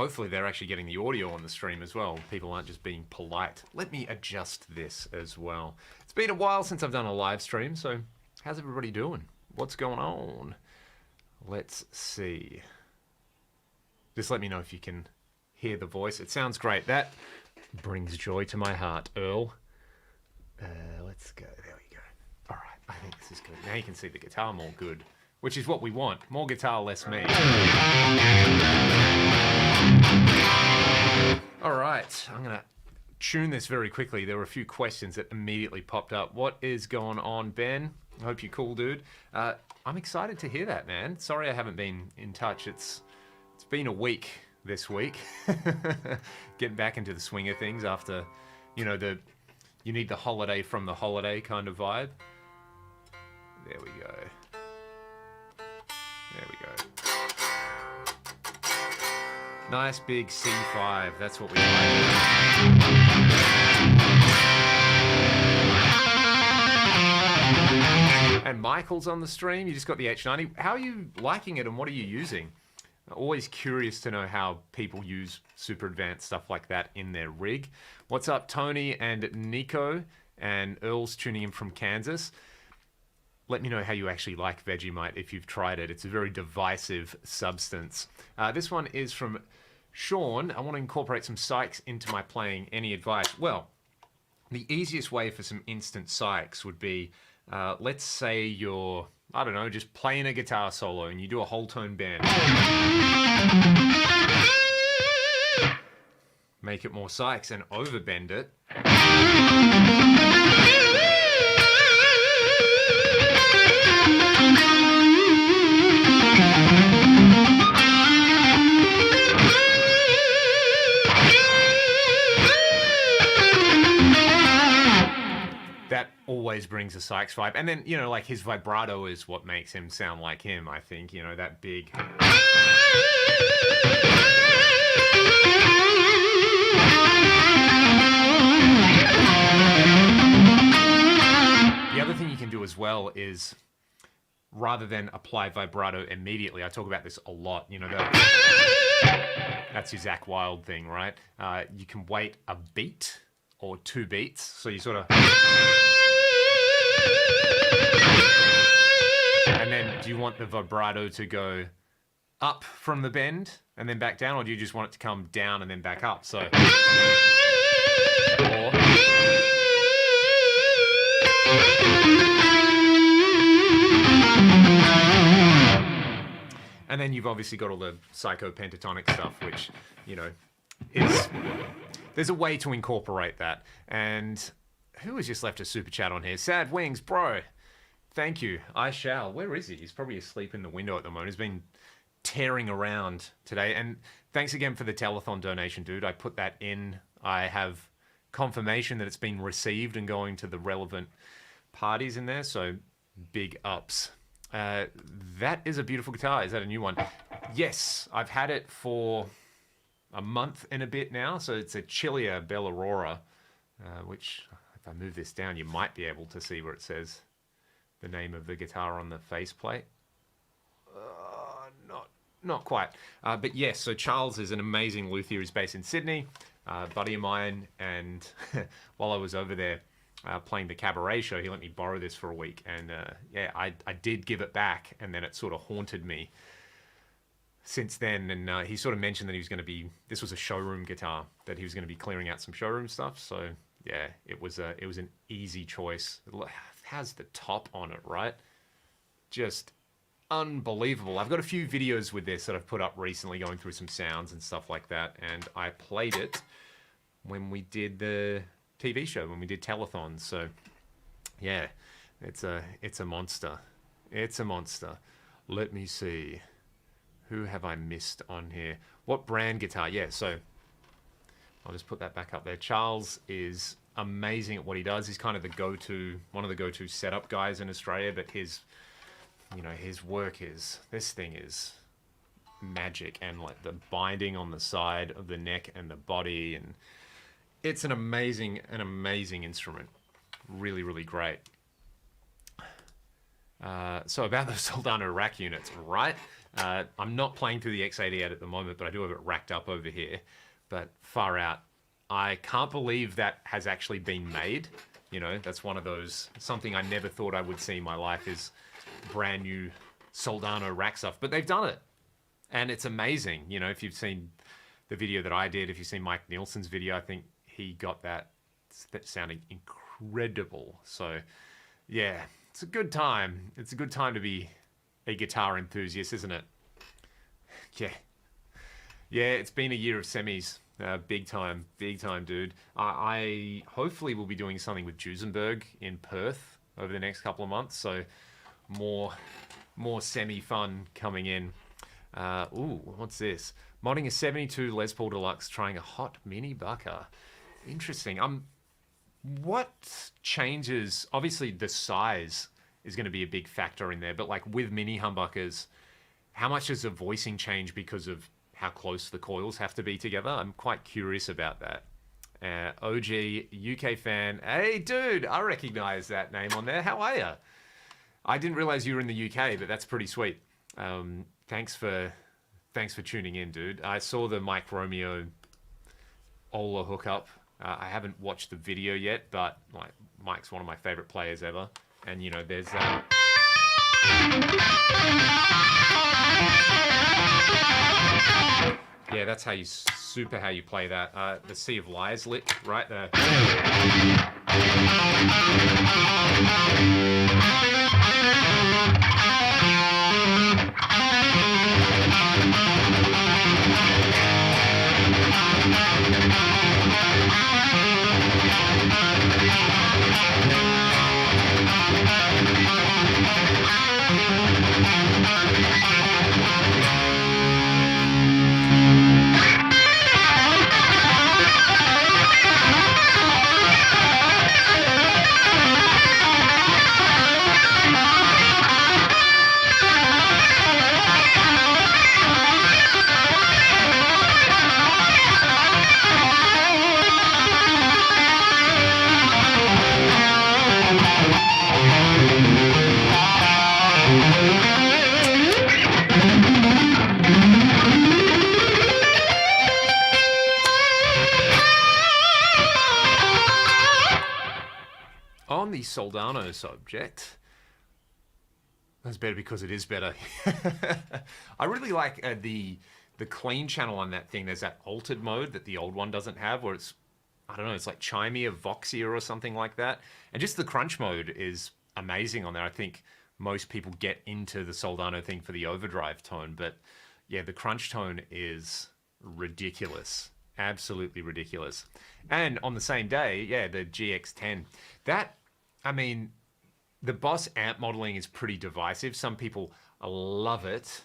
hopefully they're actually getting the audio on the stream as well. People aren't just being polite. Let me adjust this as well. It's been a while since I've done a live stream, so how's everybody doing? What's going on? Let's see. Just let me know if you can hear the voice. It sounds great. That brings joy to my heart, Earl. Let's go. There we go. All right, I think this is good. Now you can see the guitar more good, which is what we want. More guitar, less me. All right, I'm going to tune this very quickly. There were a few questions that immediately popped up. What is going on, Ben? I hope you're cool, dude. I'm excited to hear that, man. Sorry I haven't been in touch. It's been a week this week. Getting back into the swing of things after, you know, you need the holiday from the holiday kind of vibe. There we go. There we go. Nice big C5. That's what we like. And Michael's on the stream. You just got the H90. How are you liking it and what are you using? Always curious to know how people use super advanced stuff like that in their rig. What's up, Tony and Nico? And Earl's tuning in from Kansas. Let me know how you actually like Vegemite if you've tried it. It's a very divisive substance. This one is from Sean. I want to incorporate some psychs into my playing. Any advice? Well, the easiest way for some instant psychs would be, let's say you're, I don't know, just playing a guitar solo and you do a whole tone bend. Make it more psychs and overbend it. That always brings a Sykes vibe. And then, you know, like his vibrato is what makes him sound like him, I think. You know, that big... The other thing you can do as well is, rather than apply vibrato immediately, I talk about this a lot, you know, that's your Zakk Wylde thing, right? You can wait a beat or 2 beats, so you sort of... And then do you want the vibrato to go up from the bend and then back down, or do you just want it to come down and then back up? So... Or... And then you've obviously got all the psychopentatonic stuff, which, you know, is... There's a way to incorporate that. And who has just left a super chat on here? Sad Wings, bro. Thank you. I shall. Where is he? He's probably asleep in the window at the moment. He's been tearing around today. And thanks again for the telethon donation, dude. I put that in. I have confirmation that it's been received and going to the relevant parties in there. So big ups. That is a beautiful guitar. Is that a new one? Yes, I've had it for a month and a bit now. So it's a Chilia Bella Aurora, which if I move this down, you might be able to see where it says the name of the guitar on the faceplate. Not quite. But yes, so Charles is an amazing luthier. He's based in Sydney, buddy of mine. And while I was over there playing the cabaret show, he let me borrow this for a week. And yeah, I did give it back, and then it sort of haunted me since then. And he sort of mentioned that he was going to be, this was a showroom guitar, that he was going to be clearing out some showroom stuff. So yeah, it was an easy choice. It has the top on it, right? Just unbelievable. I've got a few videos with this that I've put up recently going through some sounds and stuff like that. And I played it when we did the TV show, when we did telethons. So yeah, it's a monster. It's a monster. Let me see. Who have I missed on here? What brand guitar? Yeah, so I'll just put that back up there. Charles is amazing at what he does. He's kind of one of the go-to setup guys in Australia, but his work is, this thing is magic. And like the binding on the side of the neck and the body, and it's an amazing instrument. Really, really great. So about those Soldano rack units, right? I'm not playing through the X88 at the moment, but I do have it racked up over here. But far out. I can't believe that has actually been made. You know, that's one of those, something I never thought I would see in my life is brand new Soldano rack stuff. But they've done it. And it's amazing. You know, if you've seen the video that I did, if you've seen Mike Nielsen's video, I think he got that sounding incredible. So, yeah, it's a good time. It's a good time to be a guitar enthusiast, isn't it? Yeah. Yeah, it's been a year of semis. Big time, dude. I hopefully will be doing something with Duesenberg in Perth over the next couple of months. So more semi fun coming in. Ooh, what's this? Modding a 72 Les Paul Deluxe, trying a hot mini bucker. Interesting. What changes? Obviously, the size is going to be a big factor in there. But like with mini humbuckers, how much does the voicing change because of how close the coils have to be together? I'm quite curious about that. OG UK fan. Hey, dude, I recognize that name on there. How are you? I didn't realize you were in the UK, but that's pretty sweet. Thanks for tuning in, dude. I saw the Mike Romeo Ola hookup. I haven't watched the video yet, but like Mike's one of my favorite players ever. And you know, there's yeah, that's how you how you play that. The Sea of Lies lick, right there. On the Soldano subject, that's better because it is better. I really like the clean channel on that thing. There's that altered mode that the old one doesn't have, where it's, I don't know, it's like chimier, voxier or something like that. And just the crunch mode is amazing on there. I think most people get into the Soldano thing for the overdrive tone, but yeah, the crunch tone is ridiculous. Absolutely ridiculous. And on the same day, yeah, the GX10. That, I mean, the Boss amp modeling is pretty divisive. Some people love it.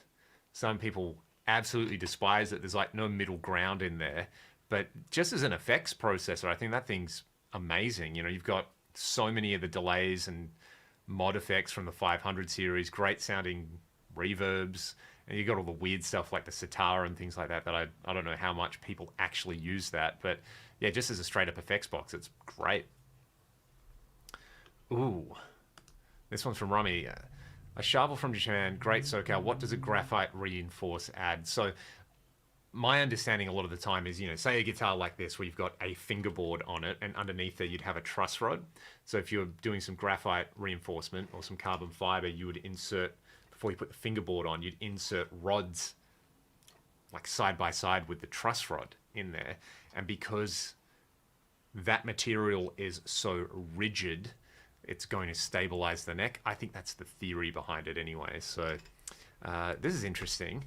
Some people absolutely despise it. There's like no middle ground in there. But just as an effects processor, I think that thing's amazing. You know, you've got so many of the delays and mod effects from the 500 series, great sounding reverbs, and you got all the weird stuff like the sitar and things like that I don't know how much people actually use that, but yeah, just as a straight up effects box, it's great. Ooh, this one's from Rummy. A shovel from Japan, great SoCal. What does a graphite reinforce add? So my understanding a lot of the time is, you know, say a guitar like this where you've got a fingerboard on it and underneath there you'd have a truss rod. So if you're doing some graphite reinforcement or some carbon fiber, you would insert, before you put the fingerboard on, you'd insert rods like side by side with the truss rod in there. And because that material is so rigid, it's going to stabilize the neck. I think that's the theory behind it anyway. So this is interesting.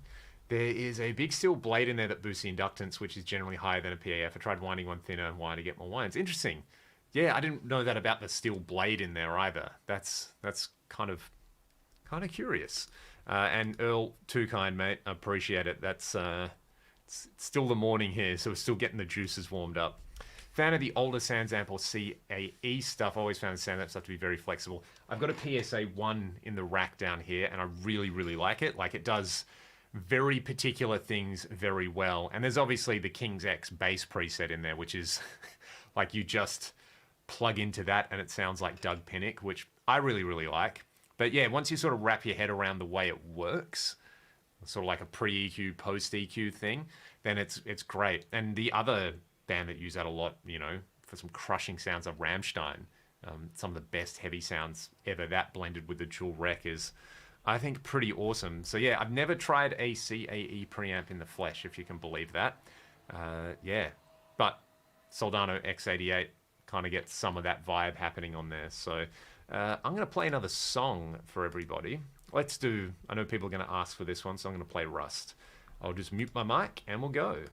There is a big steel blade in there that boosts the inductance, which is generally higher than a PAF. I tried winding one thinner and wire to get more winds. Interesting. Yeah, I didn't know that about the steel blade in there either. That's kind of curious. And Earl, too kind, mate. I appreciate it. That's it's still the morning here, so we're still getting the juices warmed up. Fan of the older Sans Amp or CAE stuff. I always found the Sans Amp stuff to be very flexible. I've got a PSA 1 in the rack down here, and I really, really like it. Like, it does very particular things very well. And there's obviously the King's X bass preset in there, which is like you just plug into that and it sounds like Doug Pinnick, which I really, really like. But yeah, once you sort of wrap your head around the way it works, sort of like a pre-EQ, post-EQ thing, then it's great. And the other band that use that a lot, for some crushing sounds of Rammstein, some of the best heavy sounds ever. That blended with the dual rec is, I think, pretty awesome. So yeah, I've never tried a CAE preamp in the flesh, if you can believe that. Yeah, but Soldano X88 kind of gets some of that vibe happening on there. So I'm going to play another song for everybody. I know people are going to ask for this one, so I'm going to play Rust. I'll just mute my mic and we'll go.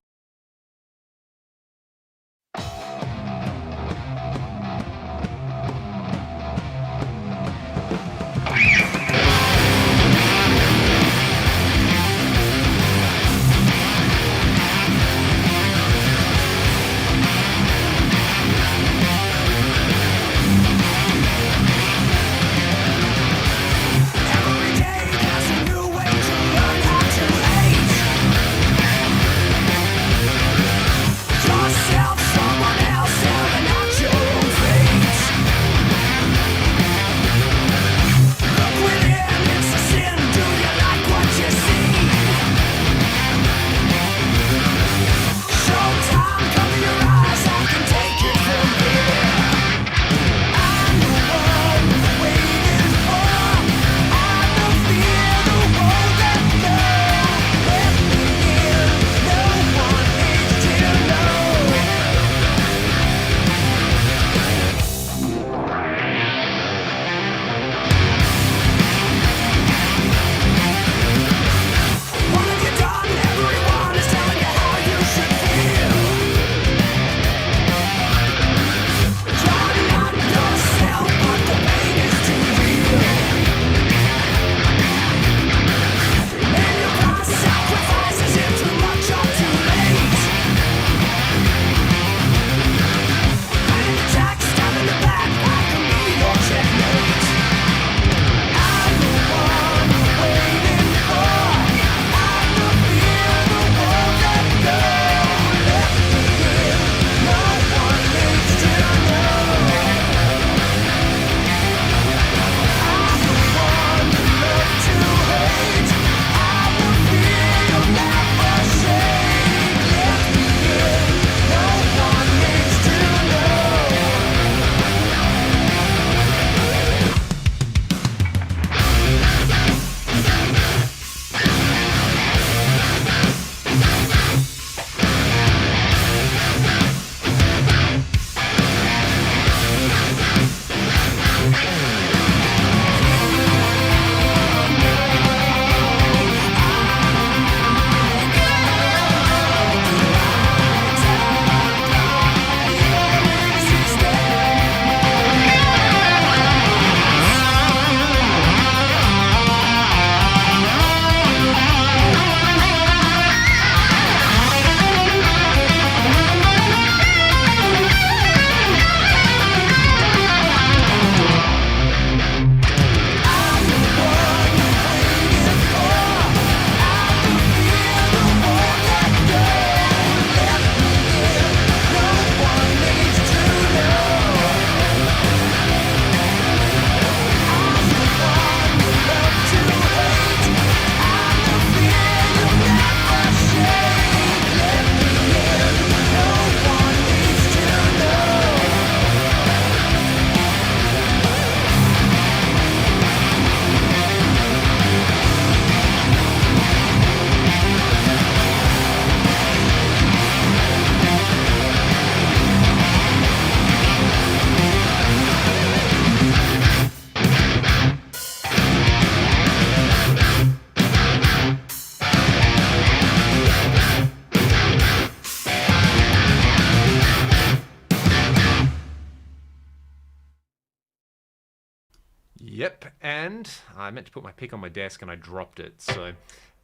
Yep, and I meant to put my pick on my desk and I dropped it. So,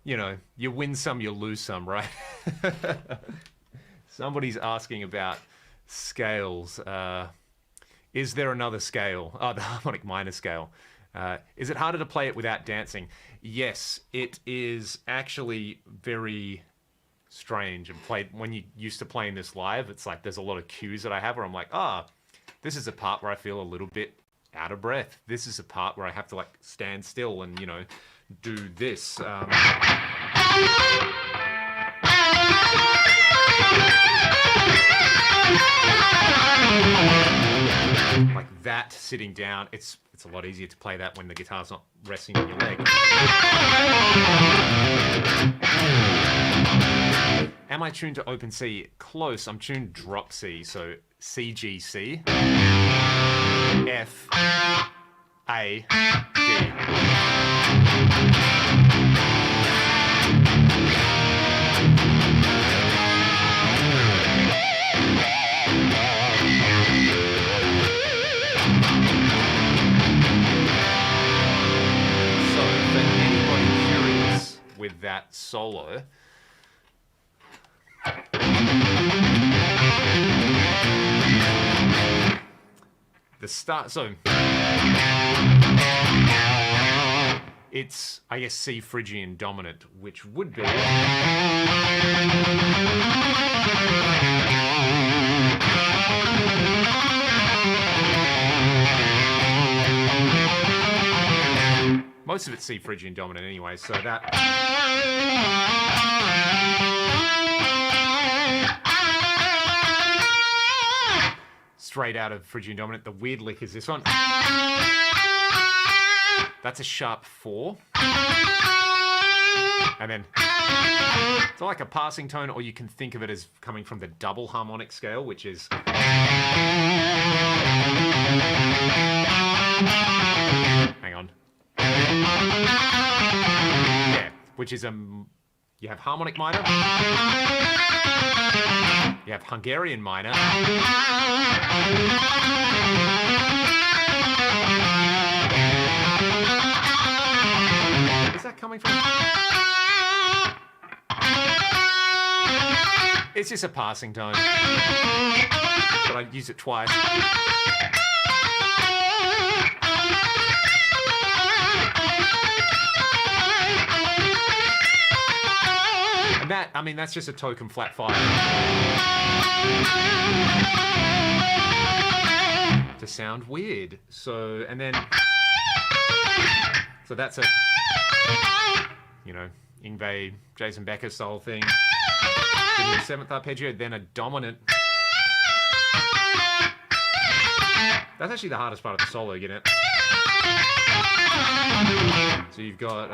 you win some, you lose some, right? Somebody's asking about scales. Is there another scale? Oh, the harmonic minor scale. Is it harder to play it without dancing? Yes, it is actually very strange. And when you used to playing this live, it's like there's a lot of cues that I have where I'm like, this is a part where I feel a little bit out of breath. This is a part where I have to like stand still and, do this. Like that sitting down, it's a lot easier to play that when the guitar's not resting on your leg. Am I tuned to open C? Close. I'm tuned drop C, so C, G, C, F, A, D. With that solo, the start, so it's, I guess, C Phrygian dominant, which would be most of it's C Phrygian dominant anyway, so that straight out of Phrygian dominant. The weird lick is this one. That's a sharp 4. And then it's like a passing tone, or you can think of it as coming from the double harmonic scale, which is hang on. Yeah, which is you have harmonic minor, you have Hungarian minor, is that coming from? It's just a passing tone, but I use it twice. And that, I mean, that's just a token flat 5. To sound weird. So, and then, so that's a, you know, Yngwie, Jason Becker style thing. Then your 7th arpeggio, then a dominant. That's actually the hardest part of the solo, you know. So you've got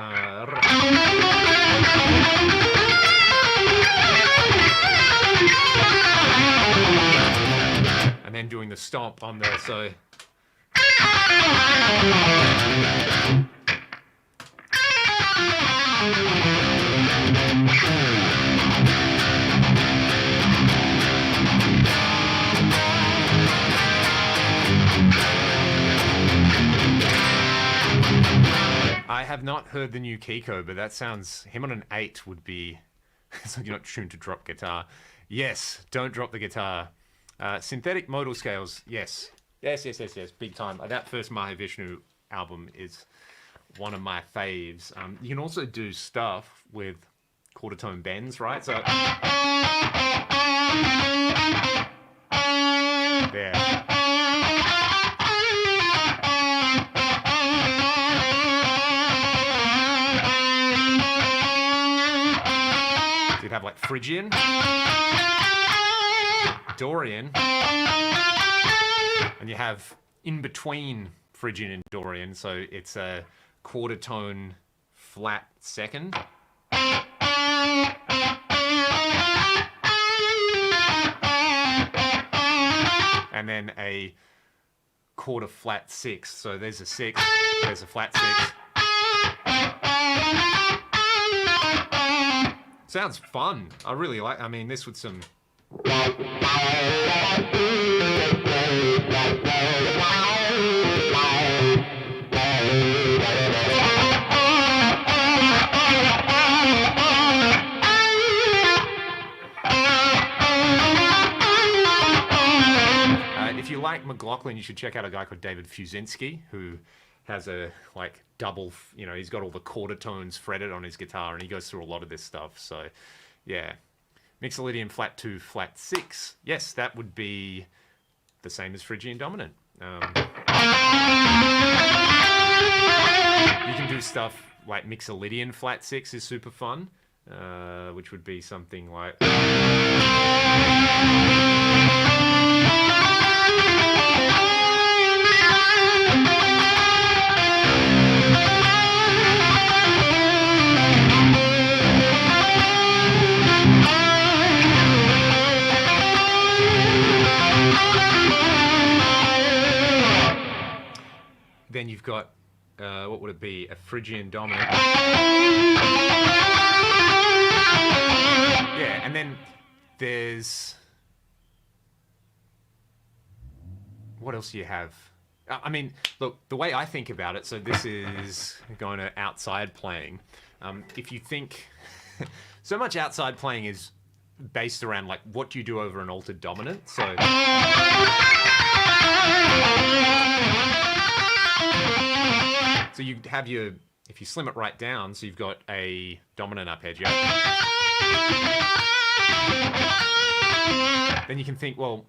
and then doing the stomp on there, so I have not heard the new Kiko, but that sounds, him on an 8 would be, so you're not tuned to drop guitar. Yes, don't drop the guitar. Synthetic modal scales, yes. Yes, big time. That first Mahavishnu album is one of my faves. You can also do stuff with quarter tone bends, right? So there. So you'd have like Phrygian, Dorian, and you have in between Phrygian and Dorian, so it's a quarter tone flat second. And then a quarter flat 6. So there's a 6, there's a flat 6. Sounds fun. I really like, I mean, this with some if you like McLaughlin, you should check out a guy called David Fusinski, who has a like double, you know, he's got all the quarter tones fretted on his guitar, and he goes through a lot of this stuff. So, yeah, Mixolydian flat 2, flat 6. Yes, that would be the same as Phrygian dominant. You can do stuff like Mixolydian flat 6 is super fun. which would be something like. Then you've got, what would it be? A Phrygian dominant. Yeah, and then there's... What else do you have? I mean, look, the way I think about it, so this is going to outside playing. If you think... so much outside playing is based around, like, what do you do over an altered dominant? So... So you have your, if you slim it right down, so you've got a dominant arpeggio. Then you can think, well,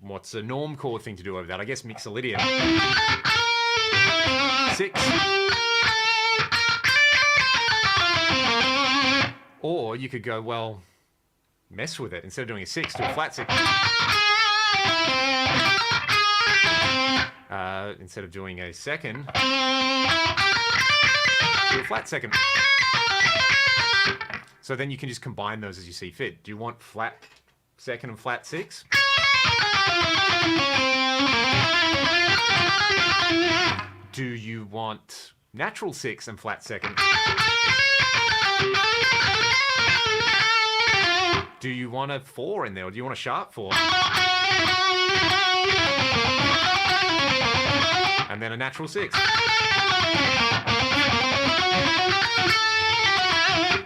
what's a norm chord thing to do over that? I guess mixolydian. 6. Or you could go, well, mess with it. Instead of doing a 6, do a flat 6. Instead of doing a second, do a flat second. So then you can just combine those as you see fit. Do you want flat second and flat 6? Do you want natural 6 and flat second? Do you want a 4 in there, or do you want a sharp 4? And then a natural 6.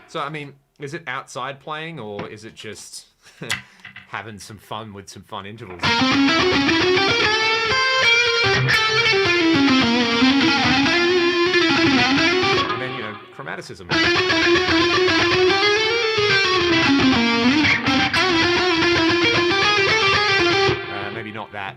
So, I mean, is it outside playing, or is it just having some fun with some fun intervals? And then, you know, chromaticism. Maybe not that.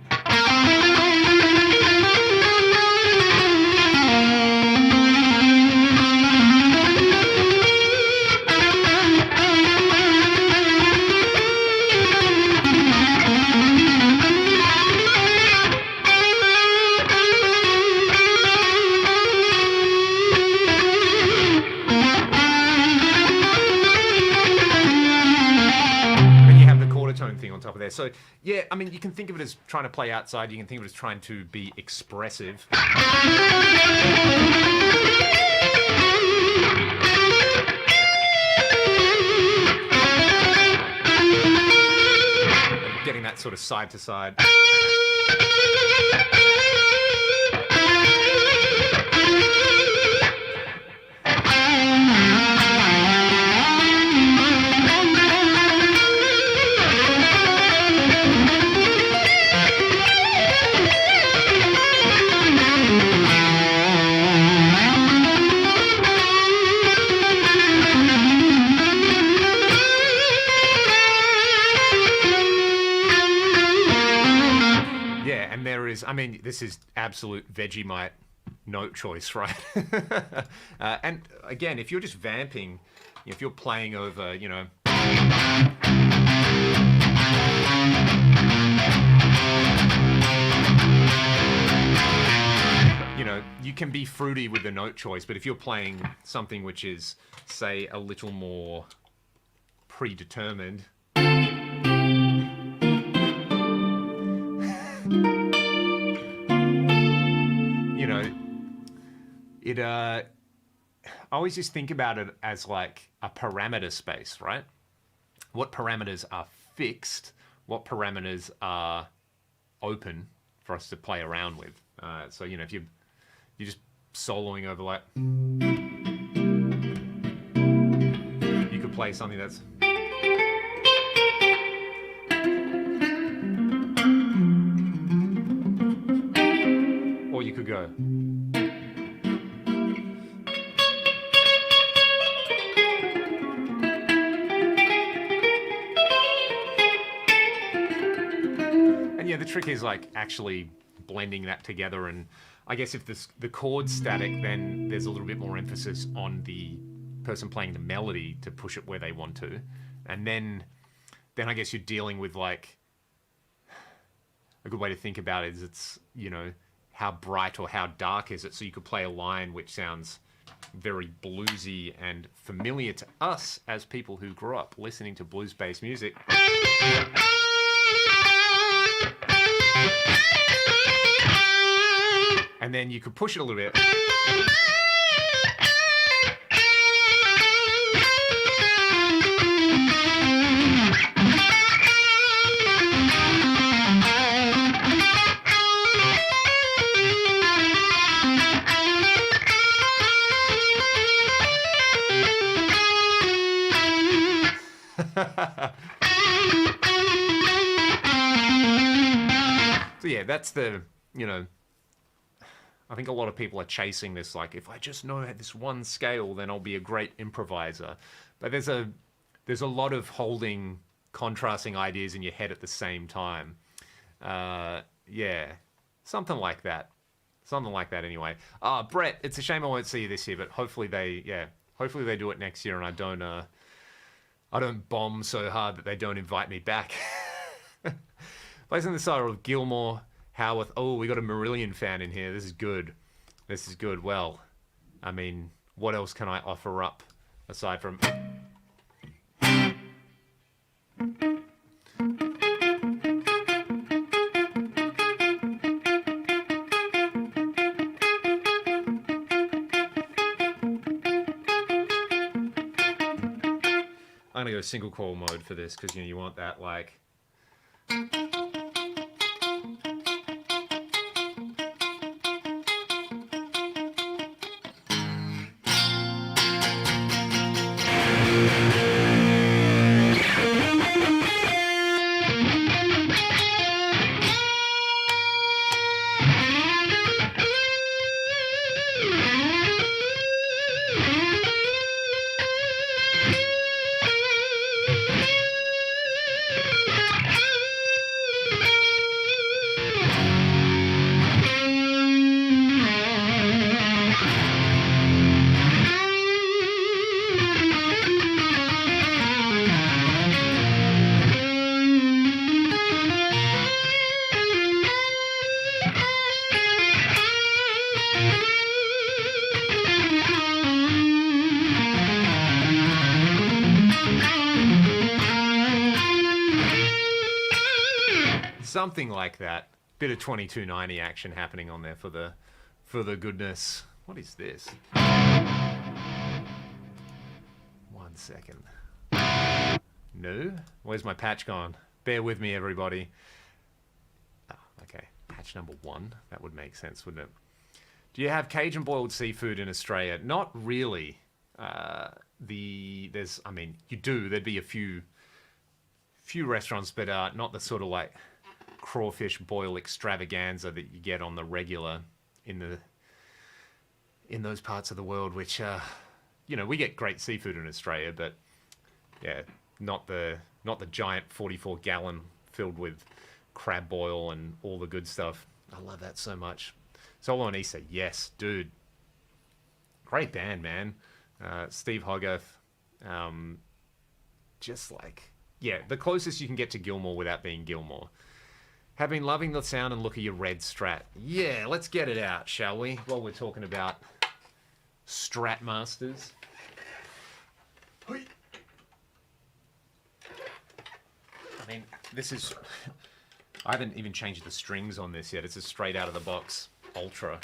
Thing on top of there. So yeah, I mean, you can think of it as trying to play outside, you can think of it as trying to be expressive. Getting that sort of side to side. I mean, this is absolute Vegemite note choice, right? And again, if you're just vamping, if you're playing over, you know... You know, you can be fruity with the note choice, but if you're playing something which is, say, a little more predetermined... I always just think about it as like a parameter space, right? What parameters are fixed? What parameters are open for us to play around with? So, you know, if you're just soloing over like... You could play something that's... Or you could go... Yeah, the trick is like actually blending that together, and I guess if the chord's static, then there's a little bit more emphasis on the person playing the melody to push it where they want to. And then I guess you're dealing with like, a good way to think about it is it's, you know, how bright or how dark is it? So you could play a line which sounds very bluesy and familiar to us as people who grew up listening to blues-based music. And then you could push it a little bit. So yeah, that's the, you know, I think a lot of people are chasing this, like, if I just know this one scale, then I'll be a great improviser. But there's a lot of holding contrasting ideas in your head at the same time. Yeah, something like that. Something like that anyway. Brett, it's a shame I won't see you this year, but hopefully they do it next year and I don't bomb so hard that they don't invite me back. Placing the side of Gilmore, Howarth. Oh, we got a Marillion fan in here. This is good. This is good. Well, I mean, what else can I offer up aside from... I'm gonna go single coil mode for this because, you know, you want that like... Something like that. Bit of 2290 action happening on there for the goodness. What is this? 1 second. No? Where's my patch gone? Bear with me, everybody. Oh, okay. Patch number 1. That would make sense, wouldn't it? Do you have Cajun boiled seafood in Australia? Not really. I mean, you do. There'd be a few restaurants, but not the sort of like crawfish boil extravaganza that you get on the regular in those parts of the world, which you know, we get great seafood in Australia, but yeah, not the giant 44-gallon filled with crab boil and all the good stuff. I love that so much. Solo and Issa, yes, dude, great band, man. Steve Hogarth, just like, yeah, the closest you can get to Gilmore without being Gilmore. Have been loving the sound and look of your red Strat. Yeah, let's get it out, shall we? While we're talking about Strat Masters. I mean, this is... I haven't even changed the strings on this yet. It's a straight out of the box Ultra.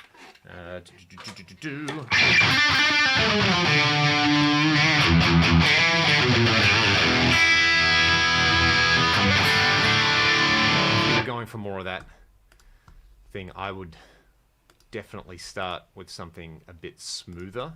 Going for more of that thing, I would definitely start with something a bit smoother.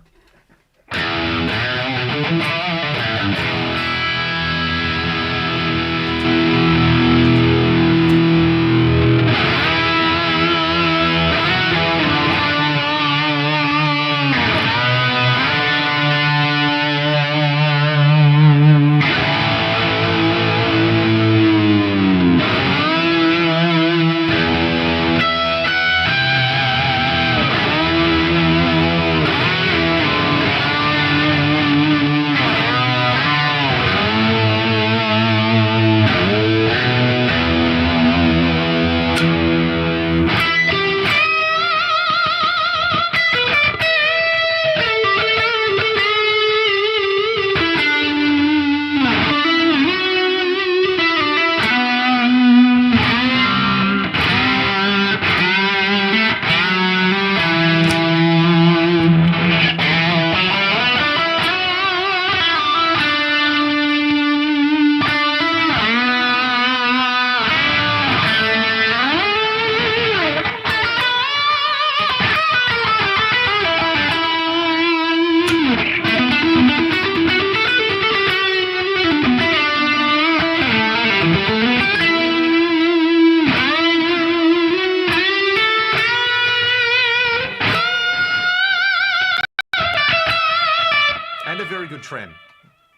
good trem.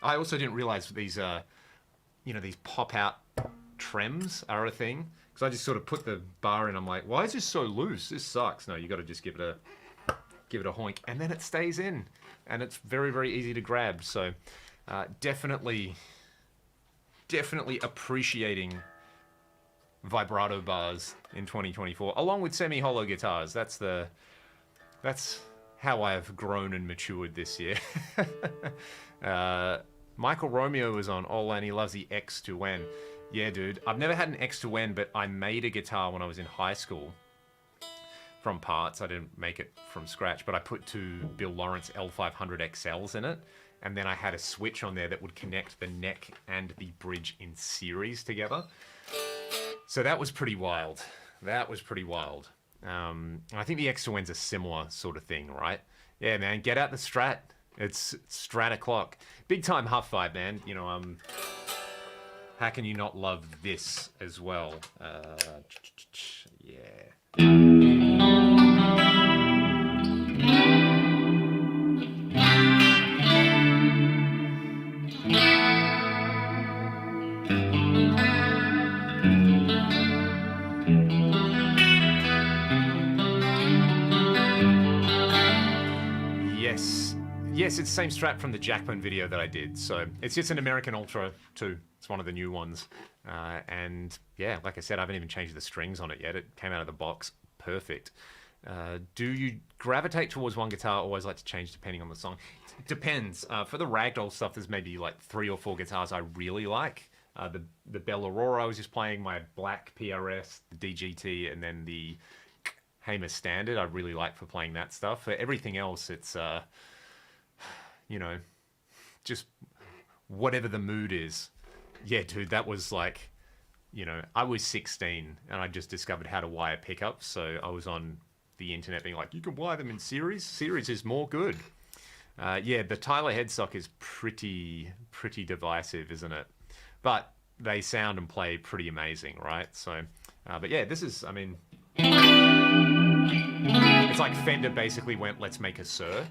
I also didn't realize these, these pop-out trems are a thing. Because I just sort of put the bar in. I'm like, why is this so loose? This sucks. No, you got to just give it a hoink, and then it stays in, and it's very, very easy to grab. So, definitely appreciating vibrato bars in 2024, along with semi-hollow guitars. That's how I have grown and matured this year. Michael Romeo was on, oh, and he loves the X2N. Yeah, dude, I've never had an X2N, but I made a guitar when I was in high school from parts. I didn't make it from scratch, but I put two Bill Lawrence L500 XLs in it, and then I had a switch on there that would connect the neck and the bridge in series together. So that was pretty wild. I think the X2N's a similar sort of thing, right? Yeah, man, get out the Strat. It's Strat o'clock. Big time Huff vibe, man. How can you not love this as well? Yeah. Yes, it's the same Strat from the Jackman video that I did. So it's just an American Ultra too. It's one of the new ones. And yeah, like I said, I haven't even changed the strings on it yet. It came out of the box perfect. Do you gravitate towards one guitar or always like to change depending on the song? It depends. For the ragdoll stuff, there's maybe like 3 or 4 guitars I really like. The Bell Aurora I was just playing, my black PRS, the DGT, and then the Hamer Standard I really like for playing that stuff. For everything else, it's... just whatever the mood is. Yeah, dude, that was like, I was 16 and I just discovered how to wire pickups. So I was on the internet being like, you can wire them in series. Series is more good. Yeah, the Tyler headstock is pretty divisive, isn't it? But they sound and play pretty amazing, right? So, but yeah, this is, it's like Fender basically went, let's make a Sir.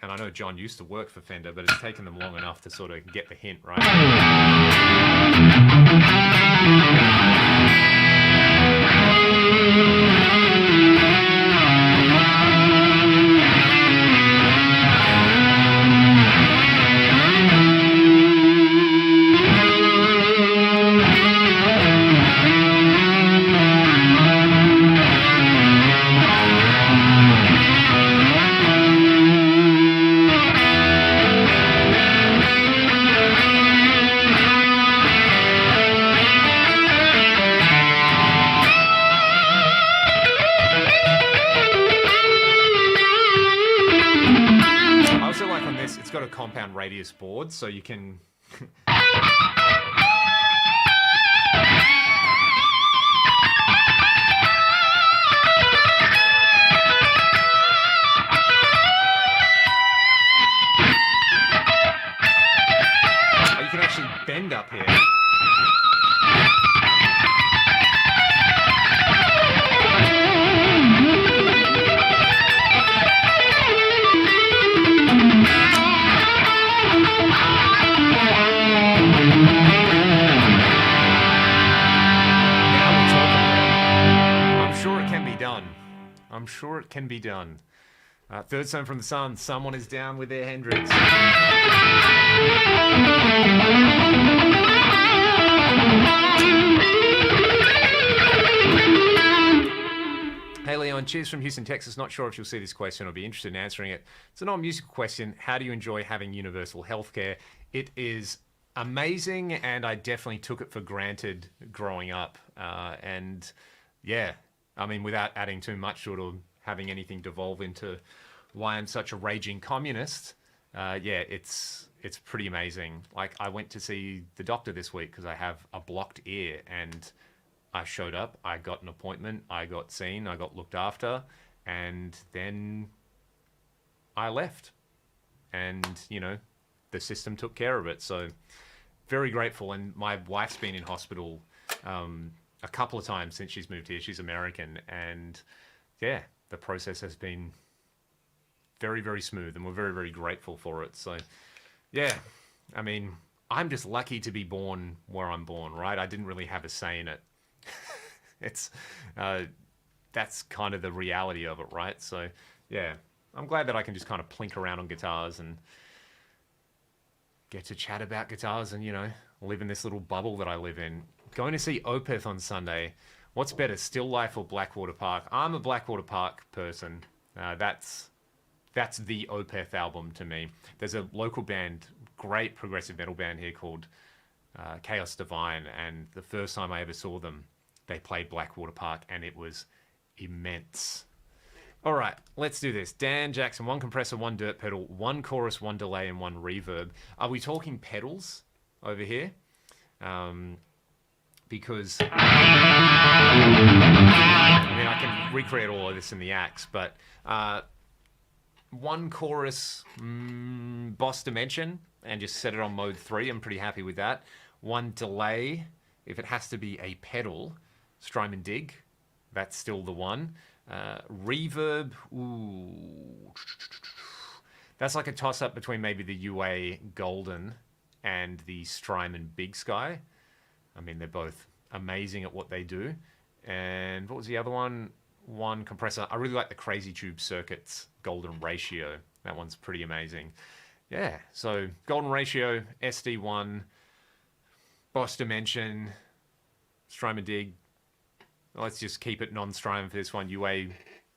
And I know John used to work for Fender, but it's taken them long enough to sort of get the hint, right? It's got a compound radius board, so you can... you can actually bend up here. I'm sure it can be done. Third Son from the Sun. Someone is down with their Hendrix. Hey Leon, cheers from Houston, Texas. Not sure if you'll see this question or be interested in answering it. It's a non-musical question. How do you enjoy having universal healthcare? It is amazing, and I definitely took it for granted growing up. And yeah, without adding too much to it or having anything devolve into why I'm such a raging communist, yeah, it's pretty amazing. Like, I went to see the doctor this week because I have a blocked ear, and I showed up, I got an appointment, I got seen, I got looked after, and then I left. And, the system took care of it. So very grateful. And my wife's been in hospital a couple of times since she's moved here. She's American, and yeah, the process has been very, very smooth, and we're very, very grateful for it. So, yeah, I mean, I'm just lucky to be born where I'm born, right? I didn't really have a say in it. It's that's kind of the reality of it, right? So, yeah, I'm glad that I can just kind of plink around on guitars and get to chat about guitars and, live in this little bubble that I live in. Going to see Opeth on Sunday. What's better, Still Life or Blackwater Park? I'm a Blackwater Park person. That's the Opeth album to me. There's a local band, great progressive metal band here called Chaos Divine, and the first time I ever saw them, they played Blackwater Park, and it was immense. All right, let's do this. Dan Jackson, 1 compressor, 1 dirt pedal, 1 chorus, 1 delay, and 1 reverb. Are we talking pedals over here? Because I can recreate all of this in the Axe, but 1 chorus, Boss Dimension, and just set it on mode 3. I'm pretty happy with that. 1 delay, if it has to be a pedal, Strymon Dig, that's still the one. Reverb, ooh, that's like a toss-up between maybe the UA Golden and the Strymon Big Sky. I mean, they're both amazing at what they do. And what was the other one? 1 compressor. I really like the Crazy Tube Circuits Golden Ratio. That one's pretty amazing. Yeah, so Golden Ratio, SD1, Boss Dimension, Strymon Dig. Let's just keep it non-Strymon for this one. UA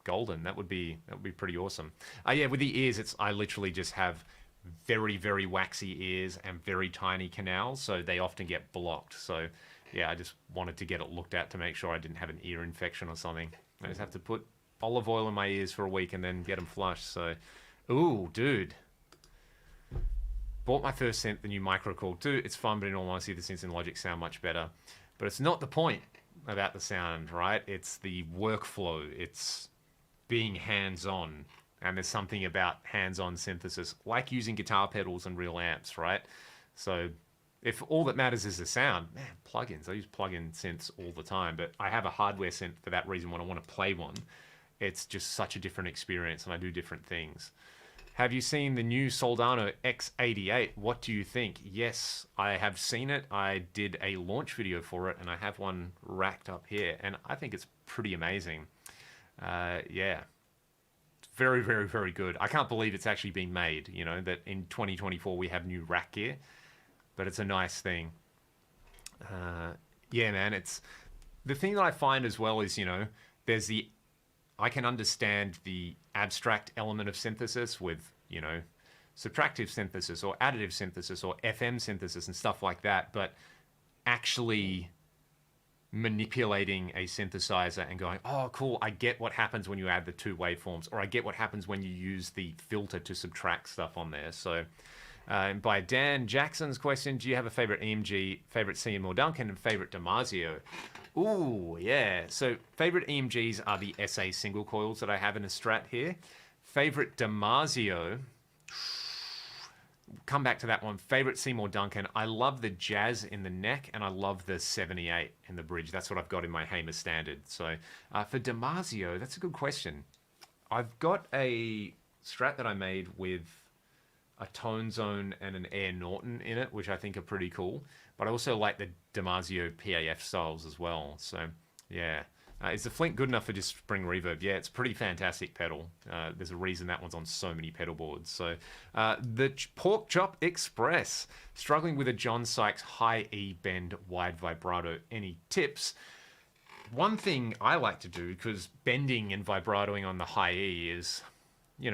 Golden. That would be pretty awesome. Yeah, with the ears, I literally just have very, very waxy ears and very tiny canals, so they often get blocked. So yeah, I just wanted to get it looked at to make sure I didn't have an ear infection or something. I just have to put olive oil in my ears for a week and then get them flushed. So, ooh, dude. Bought my first synth, the new Microcool. Dude, it's fun, but in all honesty, the synths in Logic sound much better. But it's not the point about the sound, right? It's the workflow. It's being hands-on. And there's something about hands-on synthesis, like using guitar pedals and real amps, right? So if all that matters is the sound, man, plugins. I use plug-in synths all the time, but I have a hardware synth for that reason when I want to play one. It's just such a different experience, and I do different things. Have you seen the new Soldano X88? What do you think? Yes, I have seen it. I did a launch video for it, and I have one racked up here, and I think it's pretty amazing. Yeah. Very, very, very good. I can't believe it's actually been made, that in 2024 we have new rack gear, but it's a nice thing. Yeah, man, it's the thing that I find as well is, there's I can understand the abstract element of synthesis with, subtractive synthesis or additive synthesis or FM synthesis and stuff like that, but actually manipulating a synthesizer and going, oh, cool, I get what happens when you add the 2 waveforms, or I get what happens when you use the filter to subtract stuff on there. So by Dan Jackson's question, do you have a favorite EMG, favorite Seymour Duncan, and favorite Damasio? Ooh, yeah. So favorite EMGs are the SA single coils that I have in a Strat here. Favorite Damasio, come back to that one. Favorite Seymour Duncan, I love the jazz in the neck, and I love the 78 in the bridge. That's what I've got in my Hamer Standard. So for Damasio, that's a good question. I've got a Strat that I made with a Tone Zone and an Air Norton in it, which I think are pretty cool. But I also like the Damasio PAF styles as well. So yeah. Is the Flint good enough for just spring reverb? Yeah, it's a pretty fantastic pedal. There's a reason that one's on so many pedal boards. So the Pork Chop Express, struggling with a John Sykes high E bend wide vibrato. Any tips? One thing I like to do, because bending and vibratoing on the high E is, I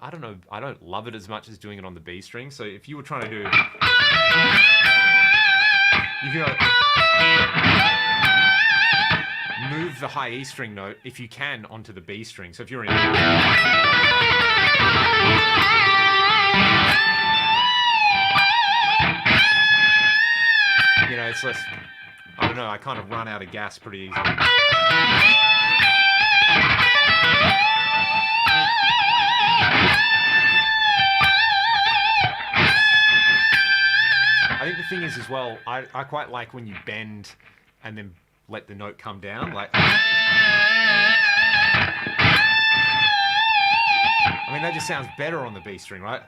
don't know, I don't love it as much as doing it on the B string. So if you were trying to do, you go, move the high E string note, if you can, onto the B string. So if you're in, it's less, I don't know, I kind of run out of gas pretty easily. I think the thing is as well, I quite like when you bend and then let the note come down. Like, I that just sounds better on the B string, right?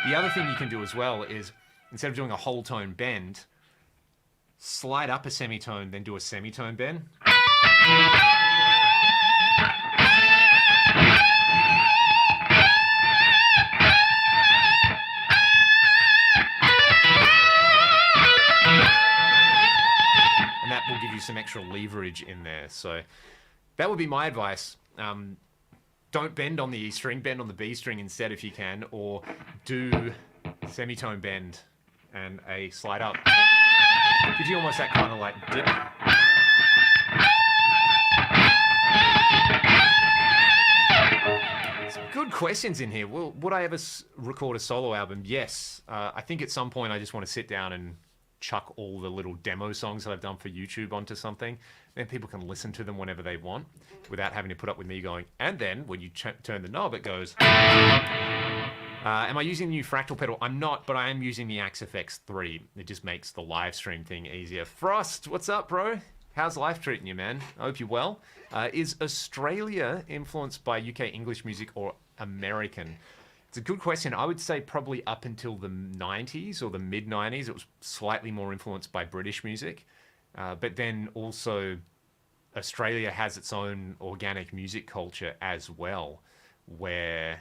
The other thing you can do as well is, instead of doing a whole tone bend, slide up a semitone, then do a semitone bend. And that will give you some extra leverage in there. So that would be my advice. Don't bend on the E string, bend on the B string instead if you can, or do semitone bend and a slide up. Gives you almost that kind of like dip. Some good questions in here. Would I ever record a solo album? Yes. I think at some point I just want to sit down and chuck all the little demo songs that I've done for YouTube onto something. Then people can listen to them whenever they want without having to put up with me going, and then when you turn the knob, it goes. Am I using the new fractal pedal? I'm not, but I am using the Axe FX3. It just makes the live stream thing easier. Frost, what's up, bro? How's life treating you, man? I hope you're well. Is Australia influenced by UK English music or American? It's a good question. I would say probably up until the 90s or the mid-90s, it was slightly more influenced by British music. But then also Australia has its own organic music culture as well, where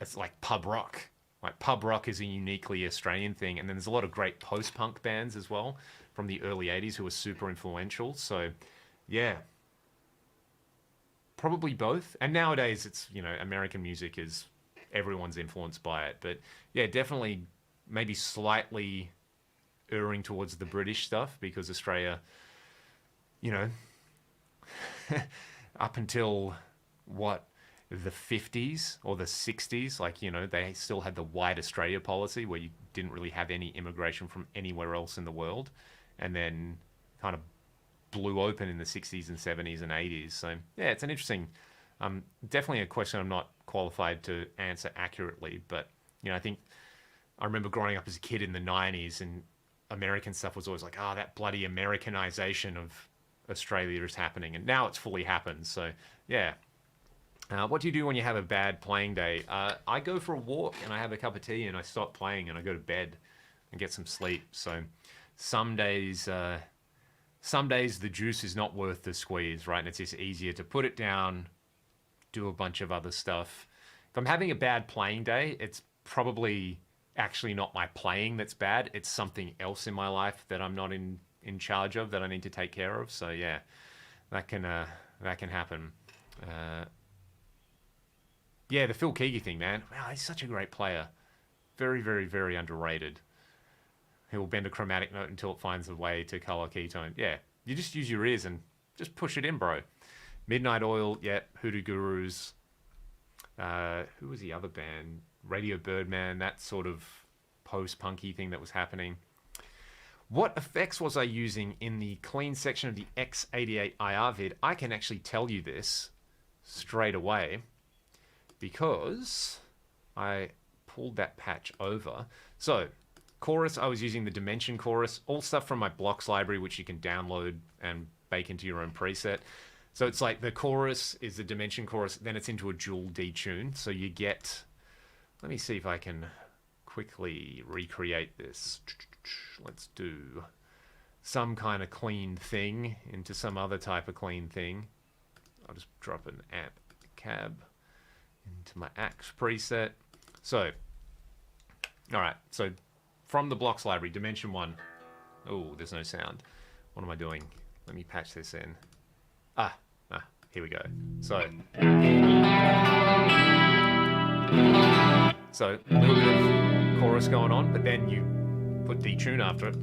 it's like pub rock. Like pub rock is a uniquely Australian thing. And then there's a lot of great post-punk bands as well from the early 80s who were super influential. So yeah, probably both. And nowadays it's, you know, American music is, everyone's influenced by it. But yeah, definitely maybe slightly erring towards the British stuff, because Australia, you know, up until what, the 50s or the 60s, like, you know, they still had the White Australia policy where you didn't really have any immigration from anywhere else in the world, and then kind of blew open in the 60s and 70s and 80s. So yeah, it's an interesting, definitely a question I'm not qualified to answer accurately, but you know, I think I remember growing up as a kid in the 90s, and American stuff was always like, oh, that bloody Americanization of Australia is happening, and now it's fully happened. So yeah. What do you do when you have a bad playing day? I go for a walk and I have a cup of tea and I stop playing and I go to bed and get some sleep. So some days the juice is not worth the squeeze, right? And it's just easier to put it down, do a bunch of other stuff. If I'm having a bad playing day, it's probably actually not my playing that's bad. It's something else in my life that I'm not in charge of, that I need to take care of. So yeah, that can happen. Yeah, the Phil Keaggy thing, man. Wow, he's such a great player. Very, very, very underrated. He will bend a chromatic note until it finds a way to color ketone. Yeah, you just use your ears and just push it in, bro. Midnight Oil, yeah. Hoodoo Gurus. Who was the other band? Radio Birdman, that sort of post-punky thing that was happening. What effects was I using in the clean section of the X88 IR vid? I can actually tell you this straight away, because I pulled that patch over. So, chorus, I was using the Dimension chorus, all stuff from my blocks library, which you can download and bake into your own preset. So it's like the chorus is the Dimension chorus, then it's into a dual detune. So you get, let me see if I can quickly recreate this. Let's do some kind of clean thing into some other type of clean thing. I'll just drop an amp cab into my Axe preset. So, all right, so from the blocks library, Dimension 1. Oh, there's no sound. What am I doing? Let me patch this in. Here we go. So a little bit of chorus going on, but then you put detune after it.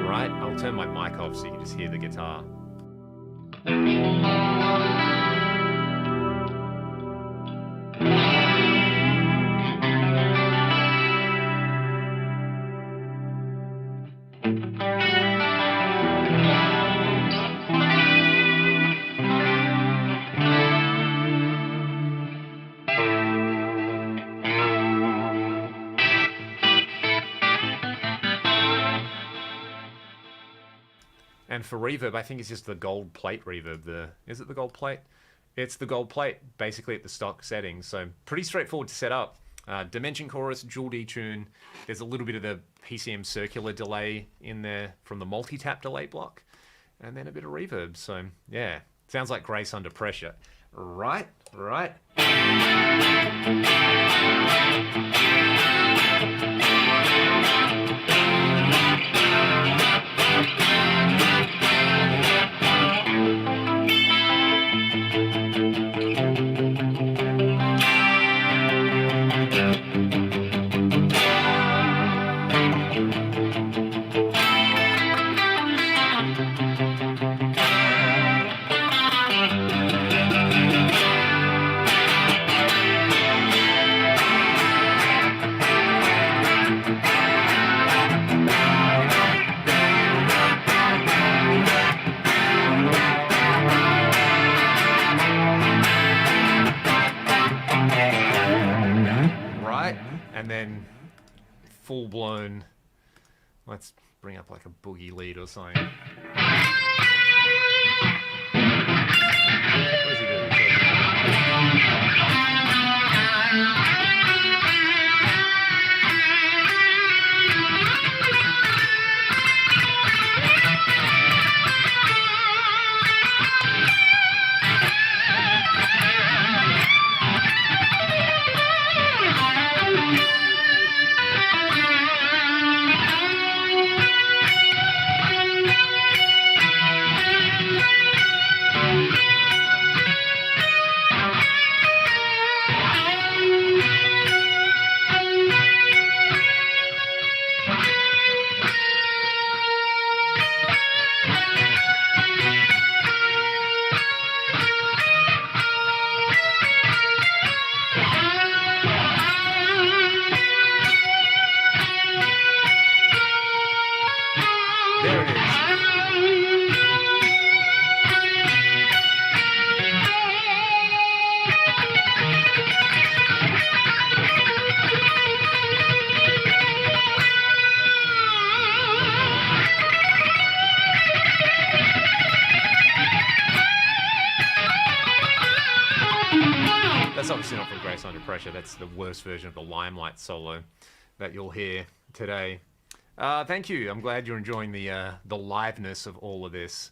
Right, I'll turn my mic off so you can just hear the guitar. And for reverb, I think it's just the gold plate reverb. Is it the gold plate? It's the gold plate, basically at the stock settings. So pretty straightforward to set up. Dimension chorus, dual detune. There's a little bit of the PCM circular delay in there from the multi-tap delay block. And then a bit of reverb. So yeah, sounds like Grace Under Pressure. Right, right. And then full blown, let's bring up like a boogie lead or something. What is he doing? There it is. That's obviously not for Grace Under Pressure. That's the worst version of the Limelight solo that you'll hear today. Thank you. I'm glad you're enjoying the liveness of all of this.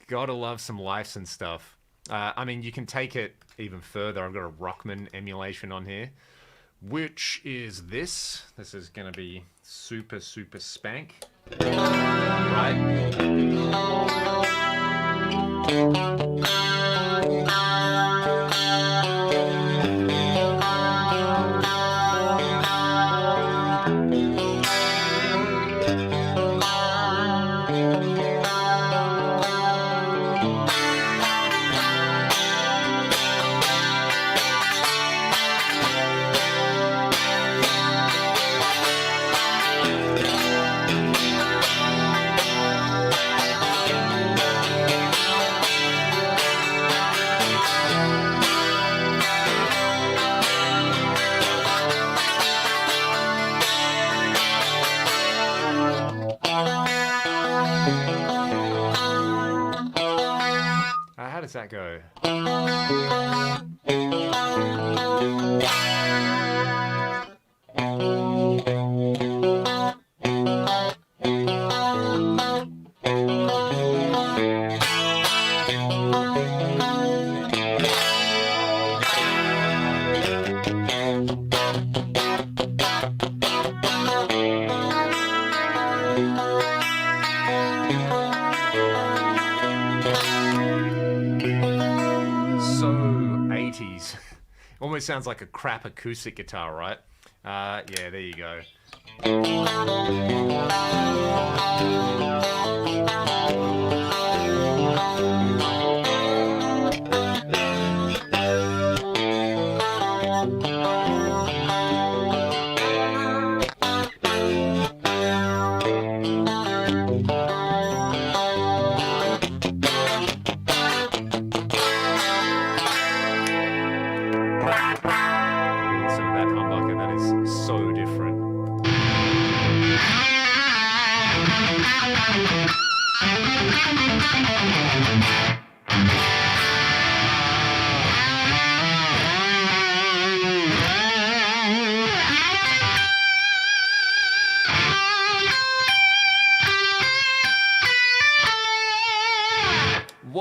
Gotta love some lives and stuff. I mean, you can take it even further. I've got a Rockman emulation on here, which is this. This is going to be super, super spank. Right? How does that go? Almost sounds like a crap acoustic guitar, right? Yeah, there you go. So different.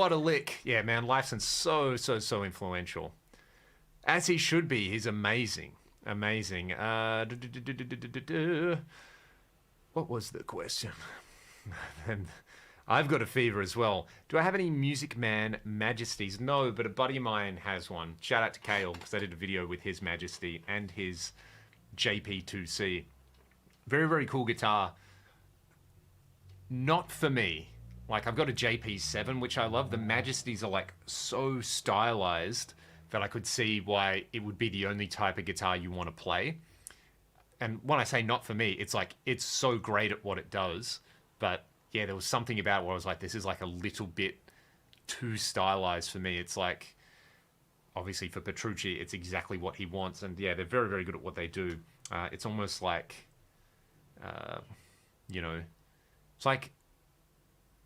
What a lick. Yeah, man, Lifeson's so influential. As he should be. He's amazing. Amazing. What was the question? And I've got a fever as well. Do I have any Music Man Majesties? No, but a buddy of mine has one. Shout out to Kale, because I did a video with his Majesty and his JP2C. Very, very cool guitar. Not for me. Like, I've got a JP7, which I love. The Majesties are, like, so stylized that I could see why it would be the only type of guitar you want to play. And when I say not for me, it's like, it's so great at what it does. But, yeah, there was something about it where I was like, this is, like, a little bit too stylized for me. It's like, obviously for Petrucci, it's exactly what he wants. And, yeah, they're very, very good at what they do. It's almost like, you know, it's like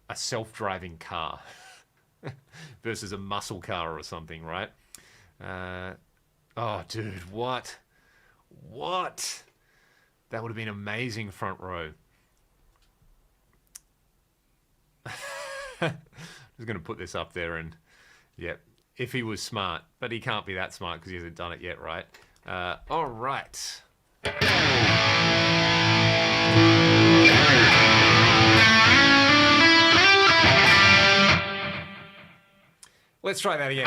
a self-driving car versus a muscle car or something, right? Oh, dude, what? What? That would have been amazing front row. I'm just going to put this up there and, yeah, if he was smart, but he can't be that smart because he hasn't done it yet, right? All right. Let's try that again.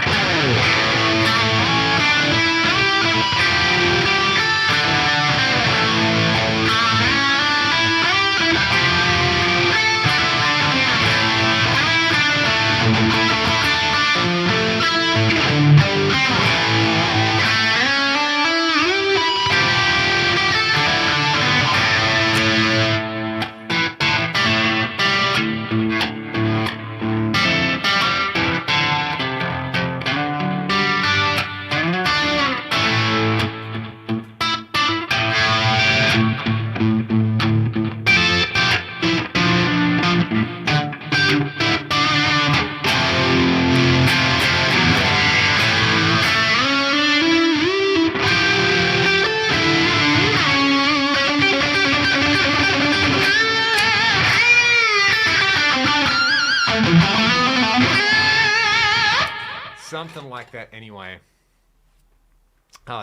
Something like that anyway.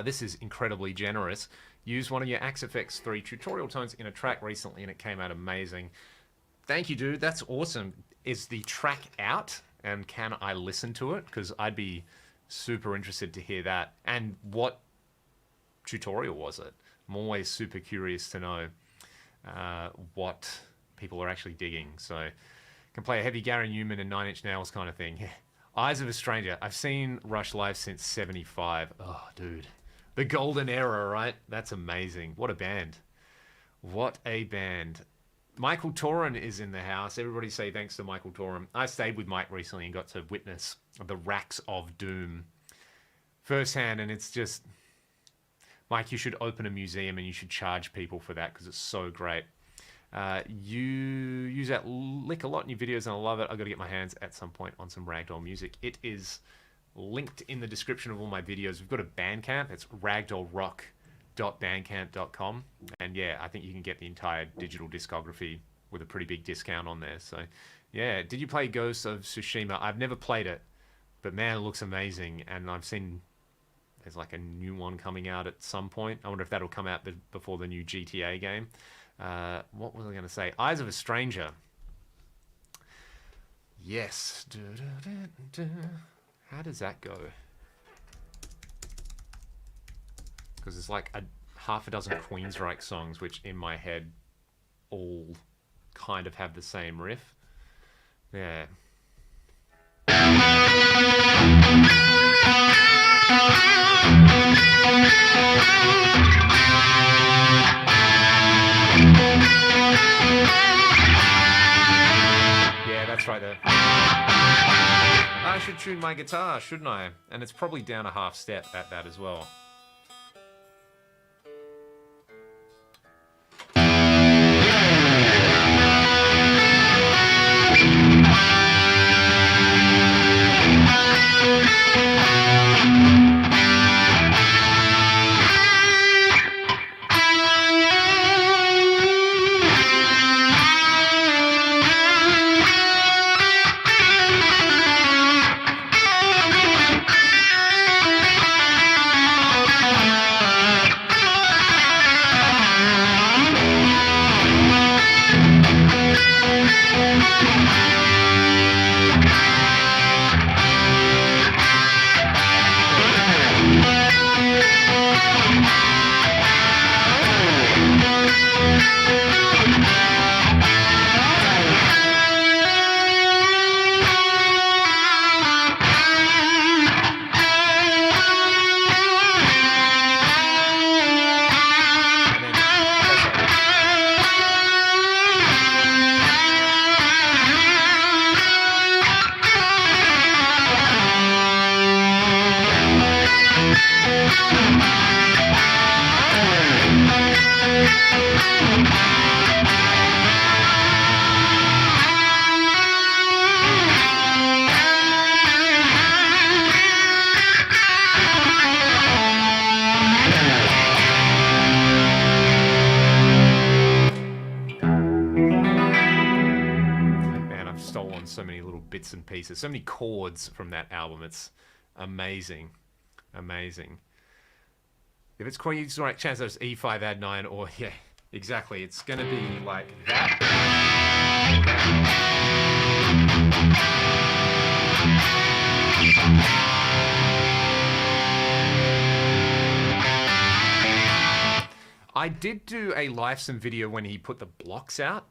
This is incredibly generous. Use one of your Axe FX 3 tutorial tones in a track recently and it came out amazing. Thank you, dude. That's awesome. Is the track out and can I listen to it? Because I'd be super interested to hear that. And what tutorial was it? I'm always super curious to know what people are actually digging. So can play a heavy Gary Newman and 9 Inch Nails kind of thing. Yeah. Eyes of a Stranger. I've seen Rush live since 75. Oh, dude. The golden era, right? That's amazing. What a band. What a band. Michael Toran is in the house. Everybody say thanks to Michael Toran. I stayed with Mike recently and got to witness the Racks of Doom firsthand, and it's just... Mike, you should open a museum and you should charge people for that because it's so great. You use that lick a lot in your videos and I love it. I've got to get my hands at some point on some ragdoll music. It is linked in the description of all my videos. We've got a Bandcamp. It's ragdollrock.bandcamp.com. And yeah, I think you can get the entire digital discography with a pretty big discount on there. So yeah, did you play Ghost of Tsushima? I've never played it, but man, it looks amazing. And I've seen there's like a new one coming out at some point. I wonder if that'll come out before the new GTA game. What was I going to say? Eyes of a Stranger. Yes. How does that go? Because it's like half a dozen Queensryche songs, which in my head all kind of have the same riff. Yeah. Yeah, that's right there. I should tune my guitar, shouldn't I? And it's probably down a half step at that as well. little bits and pieces. So many chords from that album. It's amazing. Amazing. If it's Queen's right, chance that it's E5 add 9 or, yeah, exactly. It's going to be like that. I did do a Lifeson video when he put the blocks out,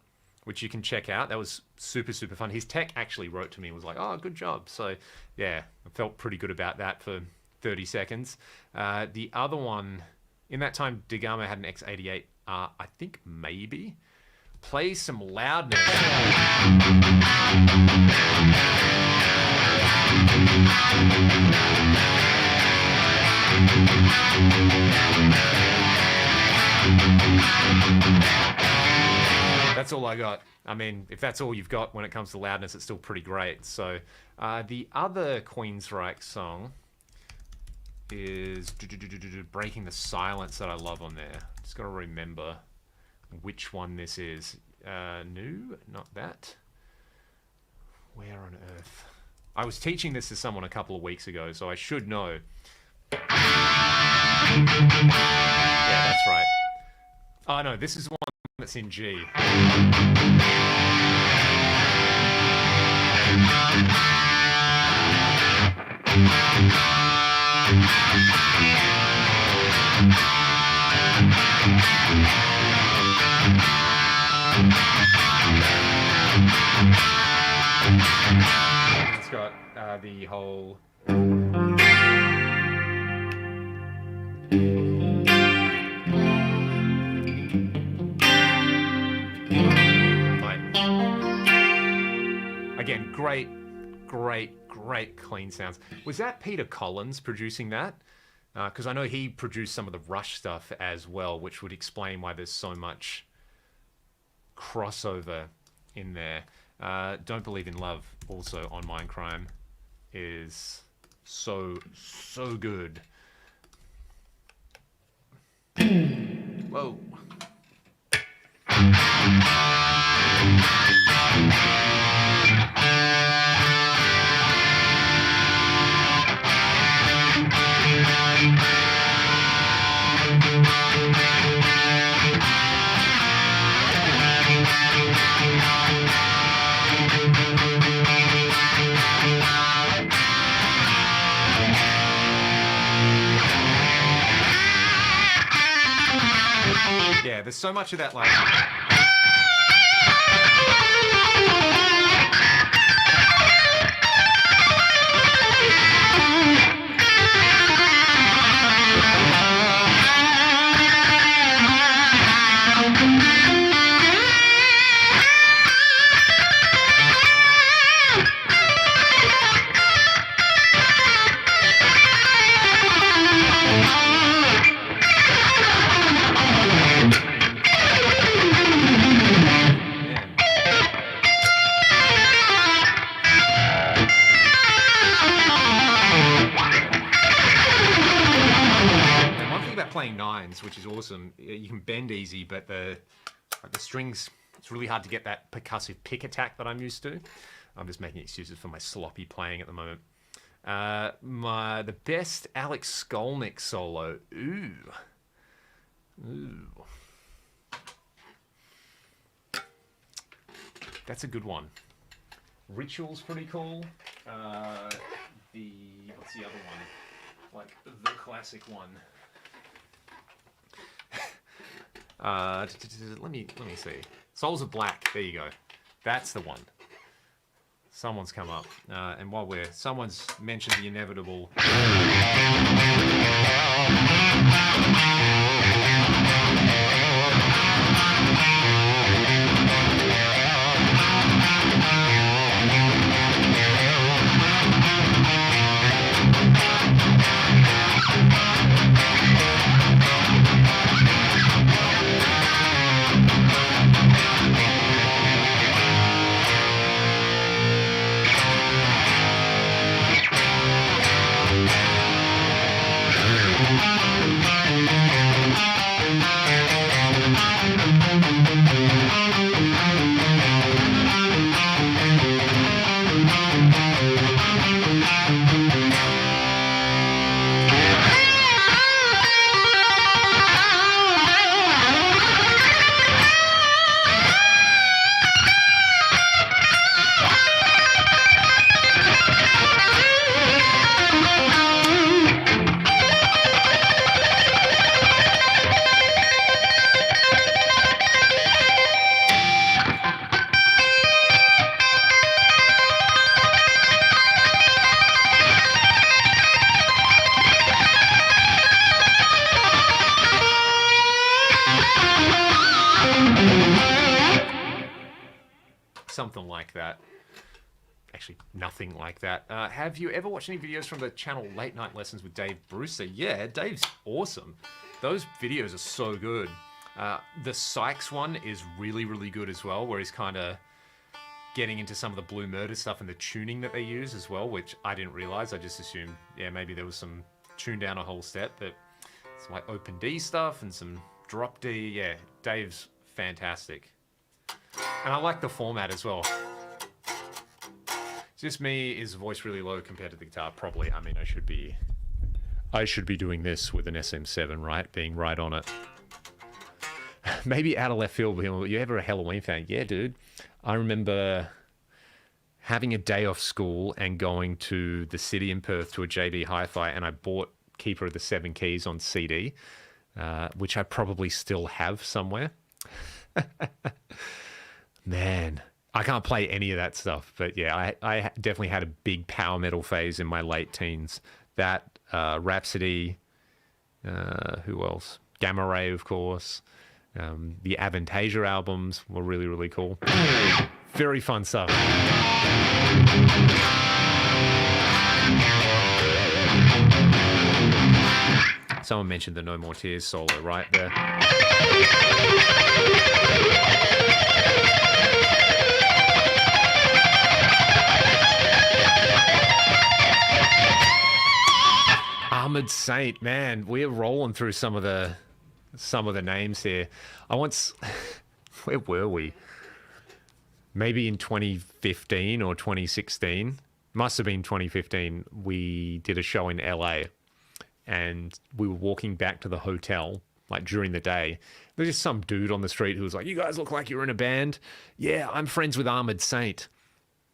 which you can check out. That was super, super fun. His tech actually wrote to me and was like, oh, good job. So, yeah, I felt pretty good about that for 30 seconds. The other one, in that time, Digamo had an X88. I think maybe. Play some loudness. That's all I got. I mean, if that's all you've got when it comes to loudness, it's still pretty great. So the other Queensryche song is Breaking the Silence that I love on there. Just got to remember which one this is. No, not that. Where on earth? I was teaching this to someone a couple of weeks ago, so I should know. Yeah, that's right. Oh no, this is one that's in G. It's got the whole... Again, great clean sounds. Was that Peter Collins producing that? Because I know he produced some of the Rush stuff as well, which would explain why there's so much crossover in there. Don't Believe in Love, also on Mindcrime, is so good. Whoa. Yeah, there's so much of that, like... playing nines, which is awesome. You can bend easy, but the strings, it's really hard to get that percussive pick attack that I'm used to. I'm just making excuses for my sloppy playing at the moment. The best Alex Skolnick solo. Ooh. That's a good one. Ritual's pretty cool. What's the other one? Like the classic one. Let me see. Souls of Black. There you go. That's the one. Someone's come up, and while someone's mentioned the inevitable. something like that. Actually, nothing like that. Have you ever watched any videos from the channel Late Night Lessons with Dave Brewster? Yeah, Dave's awesome. Those videos are so good. The Sykes one is really, really good as well, where he's kind of getting into some of the Blue Murder stuff and the tuning that they use as well, which I didn't realize. I just assumed, yeah, maybe there was some tune down a whole step, but it's like open D stuff and some drop D. Yeah, Dave's fantastic. And I like the format as well. It's just me, is voice really low compared to the guitar? Probably. I mean, I should be doing this with an SM7, right? Being right on it. Maybe out of left field, but you ever a Halloween fan? Yeah, dude. I remember having a day off school and going to the city in Perth to a JB Hi-Fi, and I bought Keeper of the Seven Keys on CD, which I probably still have somewhere. Man, I can't play any of that stuff, but yeah, I definitely had a big power metal phase in my late teens. That, Rhapsody, who else? Gamma Ray, of course. The Avantasia albums were really, really cool. Very fun stuff. Someone mentioned the No More Tears solo right there. Armored Saint, man, we're rolling through some of the names here. Where were we? Maybe in 2015 or 2016. Must have been 2015. We did a show in LA, and we were walking back to the hotel, like during the day. There's just some dude on the street who was like, "You guys look like you're in a band." "Yeah, I'm friends with Armored Saint."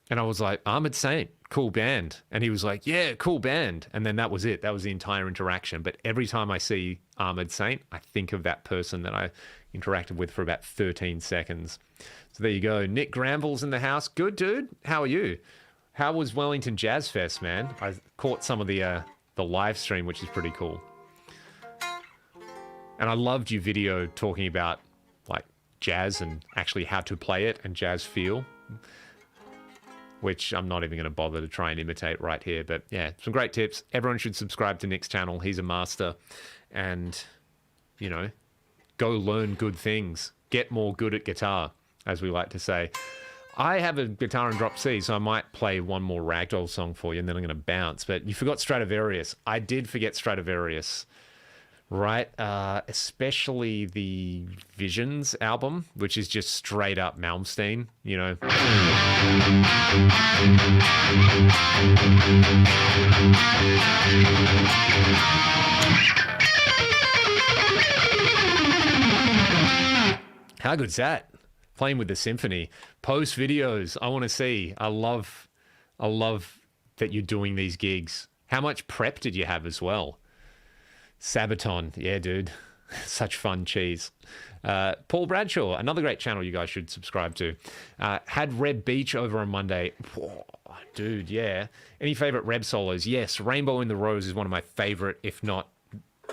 And I was like, "Armored Saint, cool band." And he was like, "Yeah, cool band." And then that was it. That was the entire interaction. But every time I see Armored Saint, I think of that person that I interacted with for about 13 seconds. So there you go. Nick Granville's in the house. Good, dude. How are you? How was Wellington Jazz Fest, man? I caught some of the live stream, which is pretty cool. And I loved your video talking about like jazz and actually how to play it and jazz feel, which I'm not even going to bother to try and imitate right here. But yeah, some great tips. Everyone should subscribe to Nick's channel. He's a master. And, you know, go learn good things. Get more good at guitar, as we like to say. I have a guitar in drop C, so I might play one more Ragdoll song for you, and then I'm going to bounce. But you forgot Stradivarius. I did forget Stradivarius. Right, especially the Visions album, which is just straight up Malmsteen, you know. How good's that? Playing with the symphony. Post videos, I want to see. I love that you're doing these gigs. How much prep did you have as well? Sabaton, yeah, dude. Such fun cheese. Paul Bradshaw, another great channel you guys should subscribe to. Had Reb Beach over on Monday. Whoa, dude, yeah. Any favorite Reb solos? Yes, Rainbow in the Rose is one of my favorite, if not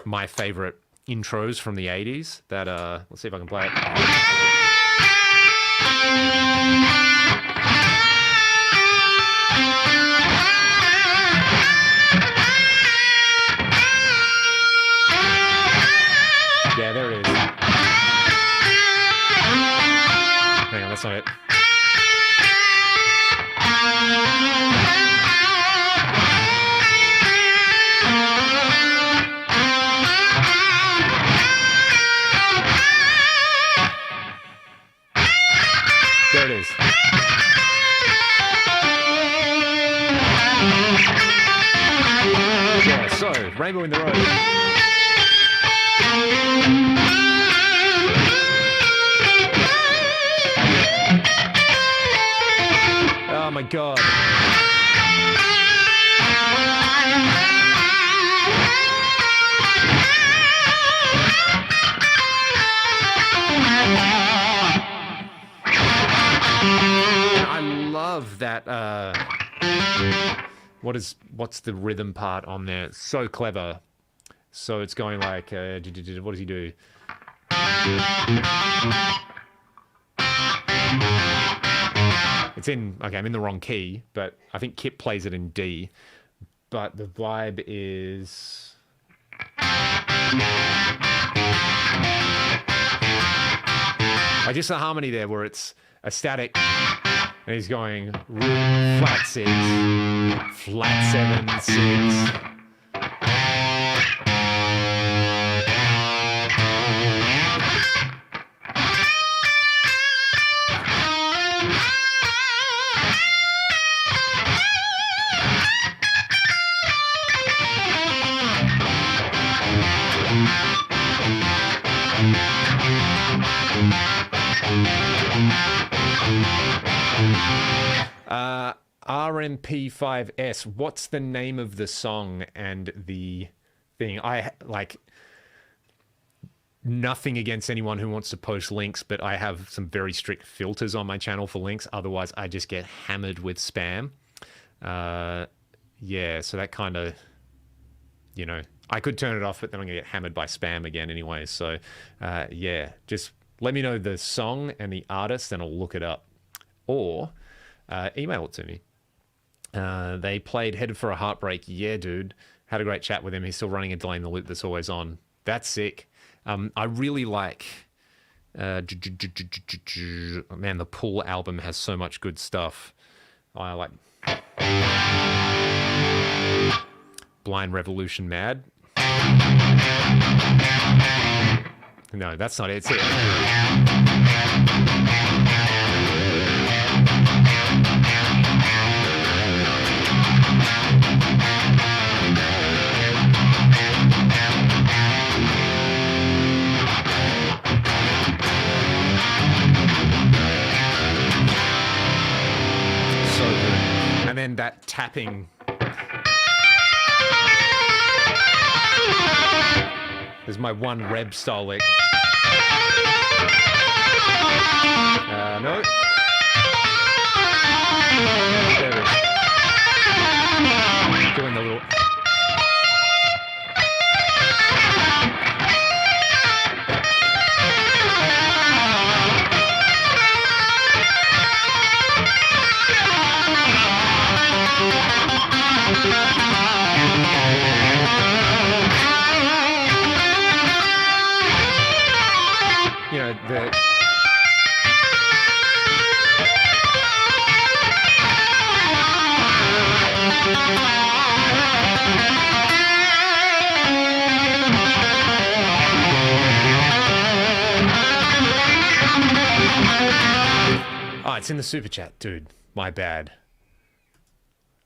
my favorite intros from the 80s. That, let's see if I can play it. Yeah, there it is. Hang on, that's not it. There it is. Yeah, so, Rainbow in the Road. Oh my God. I love that, what's the rhythm part on there? It's so clever. So it's going like, what does he do? It's in, okay, I'm in the wrong key, but I think Kip plays it in D. But the vibe is... I just the harmony there where it's a static and he's going root, flat 6, flat 7, 6. RMP5S, what's the name of the song and the thing? I like nothing against anyone who wants to post links, but I have some very strict filters on my channel for links. Otherwise, I just get hammered with spam. Yeah, so that kind of, you know, I could turn it off, but then I'm going to get hammered by spam again anyway. So, yeah, just let me know the song and the artist and I'll look it up. Or email it to me. They played Headed for a Heartbreak. Yeah, dude. Had a great chat with him. He's still running a Delay in the Loop that's always on. That's sick. I really like... man, the Pull album has so much good stuff. I like... Blind Revolution Mad. No, that's not it. It's it. So good. And then that tapping. There's my one Reb style lick. No. There it is. Doing the little... You know, the... Oh, it's in the super chat, dude. My bad.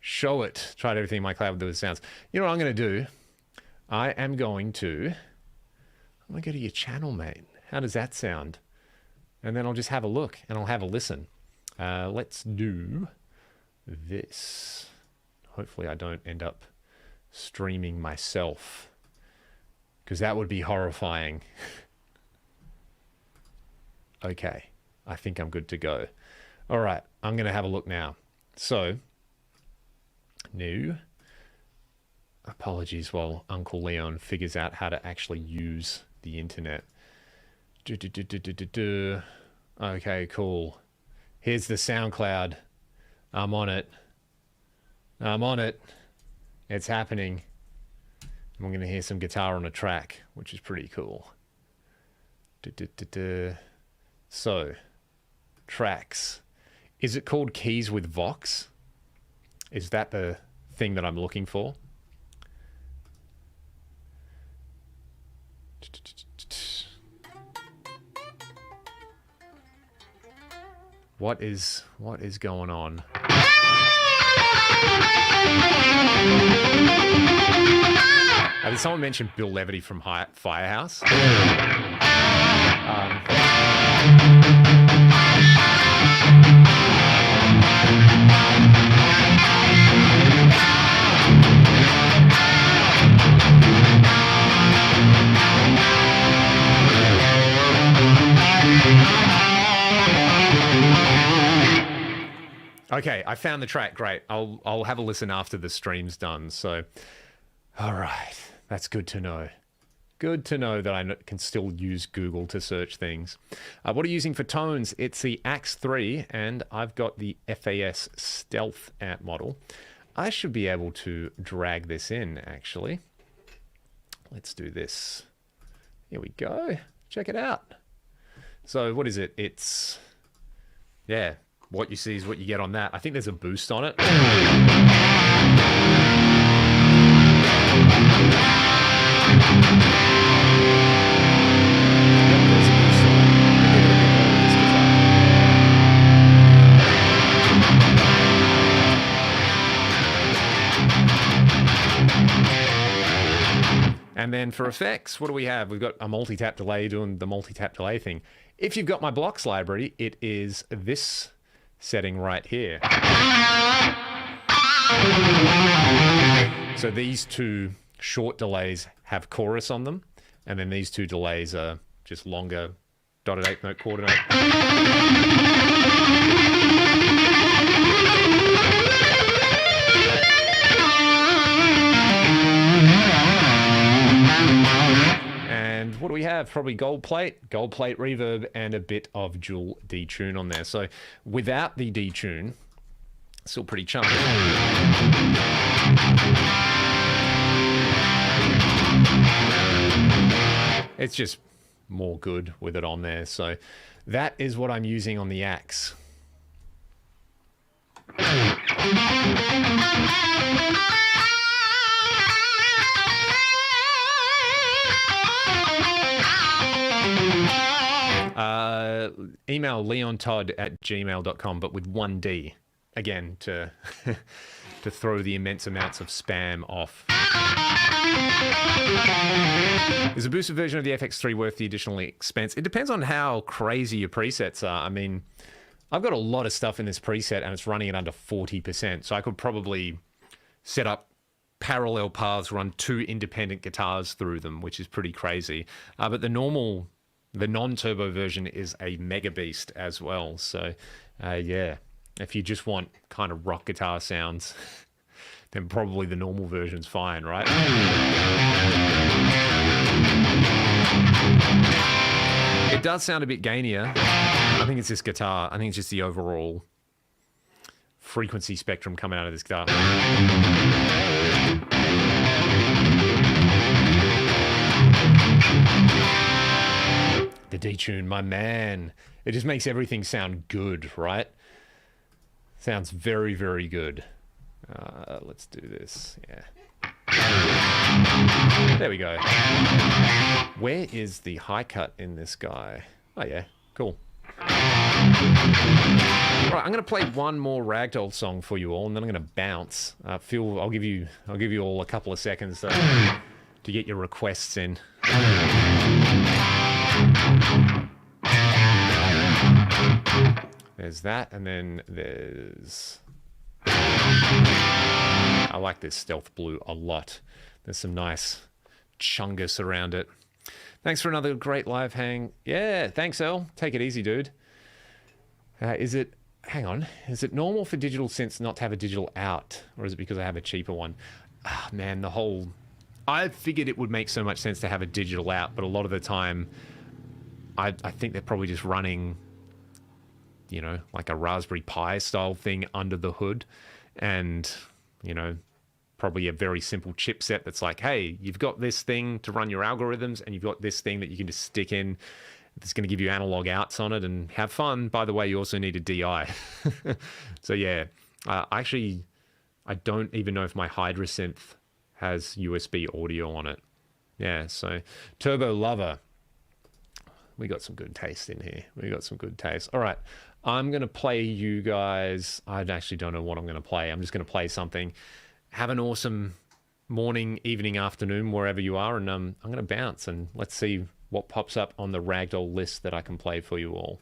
Show it. Tried everything in my cloud with those sounds. You know what I'm going to do? I'm going to go to your channel, mate. How does that sound? And then I'll just have a look and I'll have a listen. Let's do this. Hopefully I don't end up streaming myself, because that would be horrifying. Okay, I think I'm good to go. All right, I'm going to have a look now. So, new. Apologies while Uncle Leon figures out how to actually use the internet. Okay, cool. Here's the SoundCloud. I'm on it. I'm on it. It's happening. I'm going to hear some guitar on a track, which is pretty cool. So, tracks. Is it called Keys with Vox? Is that the thing that I'm looking for? What is going on? Did someone mention Bill Levity from Firehouse? Okay, I found the track. Great. I'll have a listen after the stream's done. So, all right, that's good to know. Good to know that I can still use Google to search things. What are you using for tones? It's the Axe 3, and I've got the FAS Stealth amp model. I should be able to drag this in, actually. Let's do this. Here we go. Check it out. So what is it? It's, yeah, what you see is what you get on that. I think there's a boost on it. And then for effects, what do we have? We've got a multi-tap delay doing the multi-tap delay thing. If you've got my blocks library, it is this setting right here. So these two short delays have chorus on them, and then these two delays are just longer dotted eighth note quarter note. And what do we have? Probably gold plate reverb, and a bit of dual detune on there. So without the detune, still pretty chunky. It's just more good with it on there. So that is what I'm using on the Axe. Email leontodd@gmail.com, but with one D, again, to to throw the immense amounts of spam off. Is a boosted version of the FX3 worth the additional expense? It depends on how crazy your presets are. I mean, I've got a lot of stuff in this preset and it's running at under 40%, so I could probably set up parallel paths, run two independent guitars through them, which is pretty crazy. But the non-turbo version is a mega beast as well. So, yeah, if you just want kind of rock guitar sounds, then probably the normal version's fine, right? It does sound a bit gainier. I think it's this guitar. I think it's just the overall frequency spectrum coming out of this guitar. The detune, my man. It just makes everything sound good, right? Sounds very, very good. Let's do this. Yeah. There we go. Where is the high cut in this guy? Oh yeah, cool. Right, I'm going to play one more ragdoll song for you all, and then I'm going to bounce. I'll give you all a couple of seconds to get your requests in. There's that, and then there's... I like this stealth blue a lot. There's some nice chungus around it. Thanks for another great live hang. Yeah, thanks, Earl. Take it easy, dude. Hang on, is it normal for digital synths not to have a digital out? Or is it because I have a cheaper one? Ah, man, I figured it would make so much sense to have a digital out, but a lot of the time, I think they're probably just running, you know, like a Raspberry Pi style thing under the hood, and, you know, probably a very simple chipset that's like, hey, you've got this thing to run your algorithms, and you've got this thing that you can just stick in that's going to give you analog outs on it and have fun. By the way, you also need a DI. So yeah, actually, I don't even know if my Hydra synth has USB audio on it. Yeah, so Turbo Lover. We got some good taste in here. We got some good taste. All right, I'm going to play you guys. I actually don't know what I'm going to play. I'm just going to play something. Have an awesome morning, evening, afternoon, wherever you are. And I'm going to bounce, and let's see what pops up on the Ragdoll list that I can play for you all.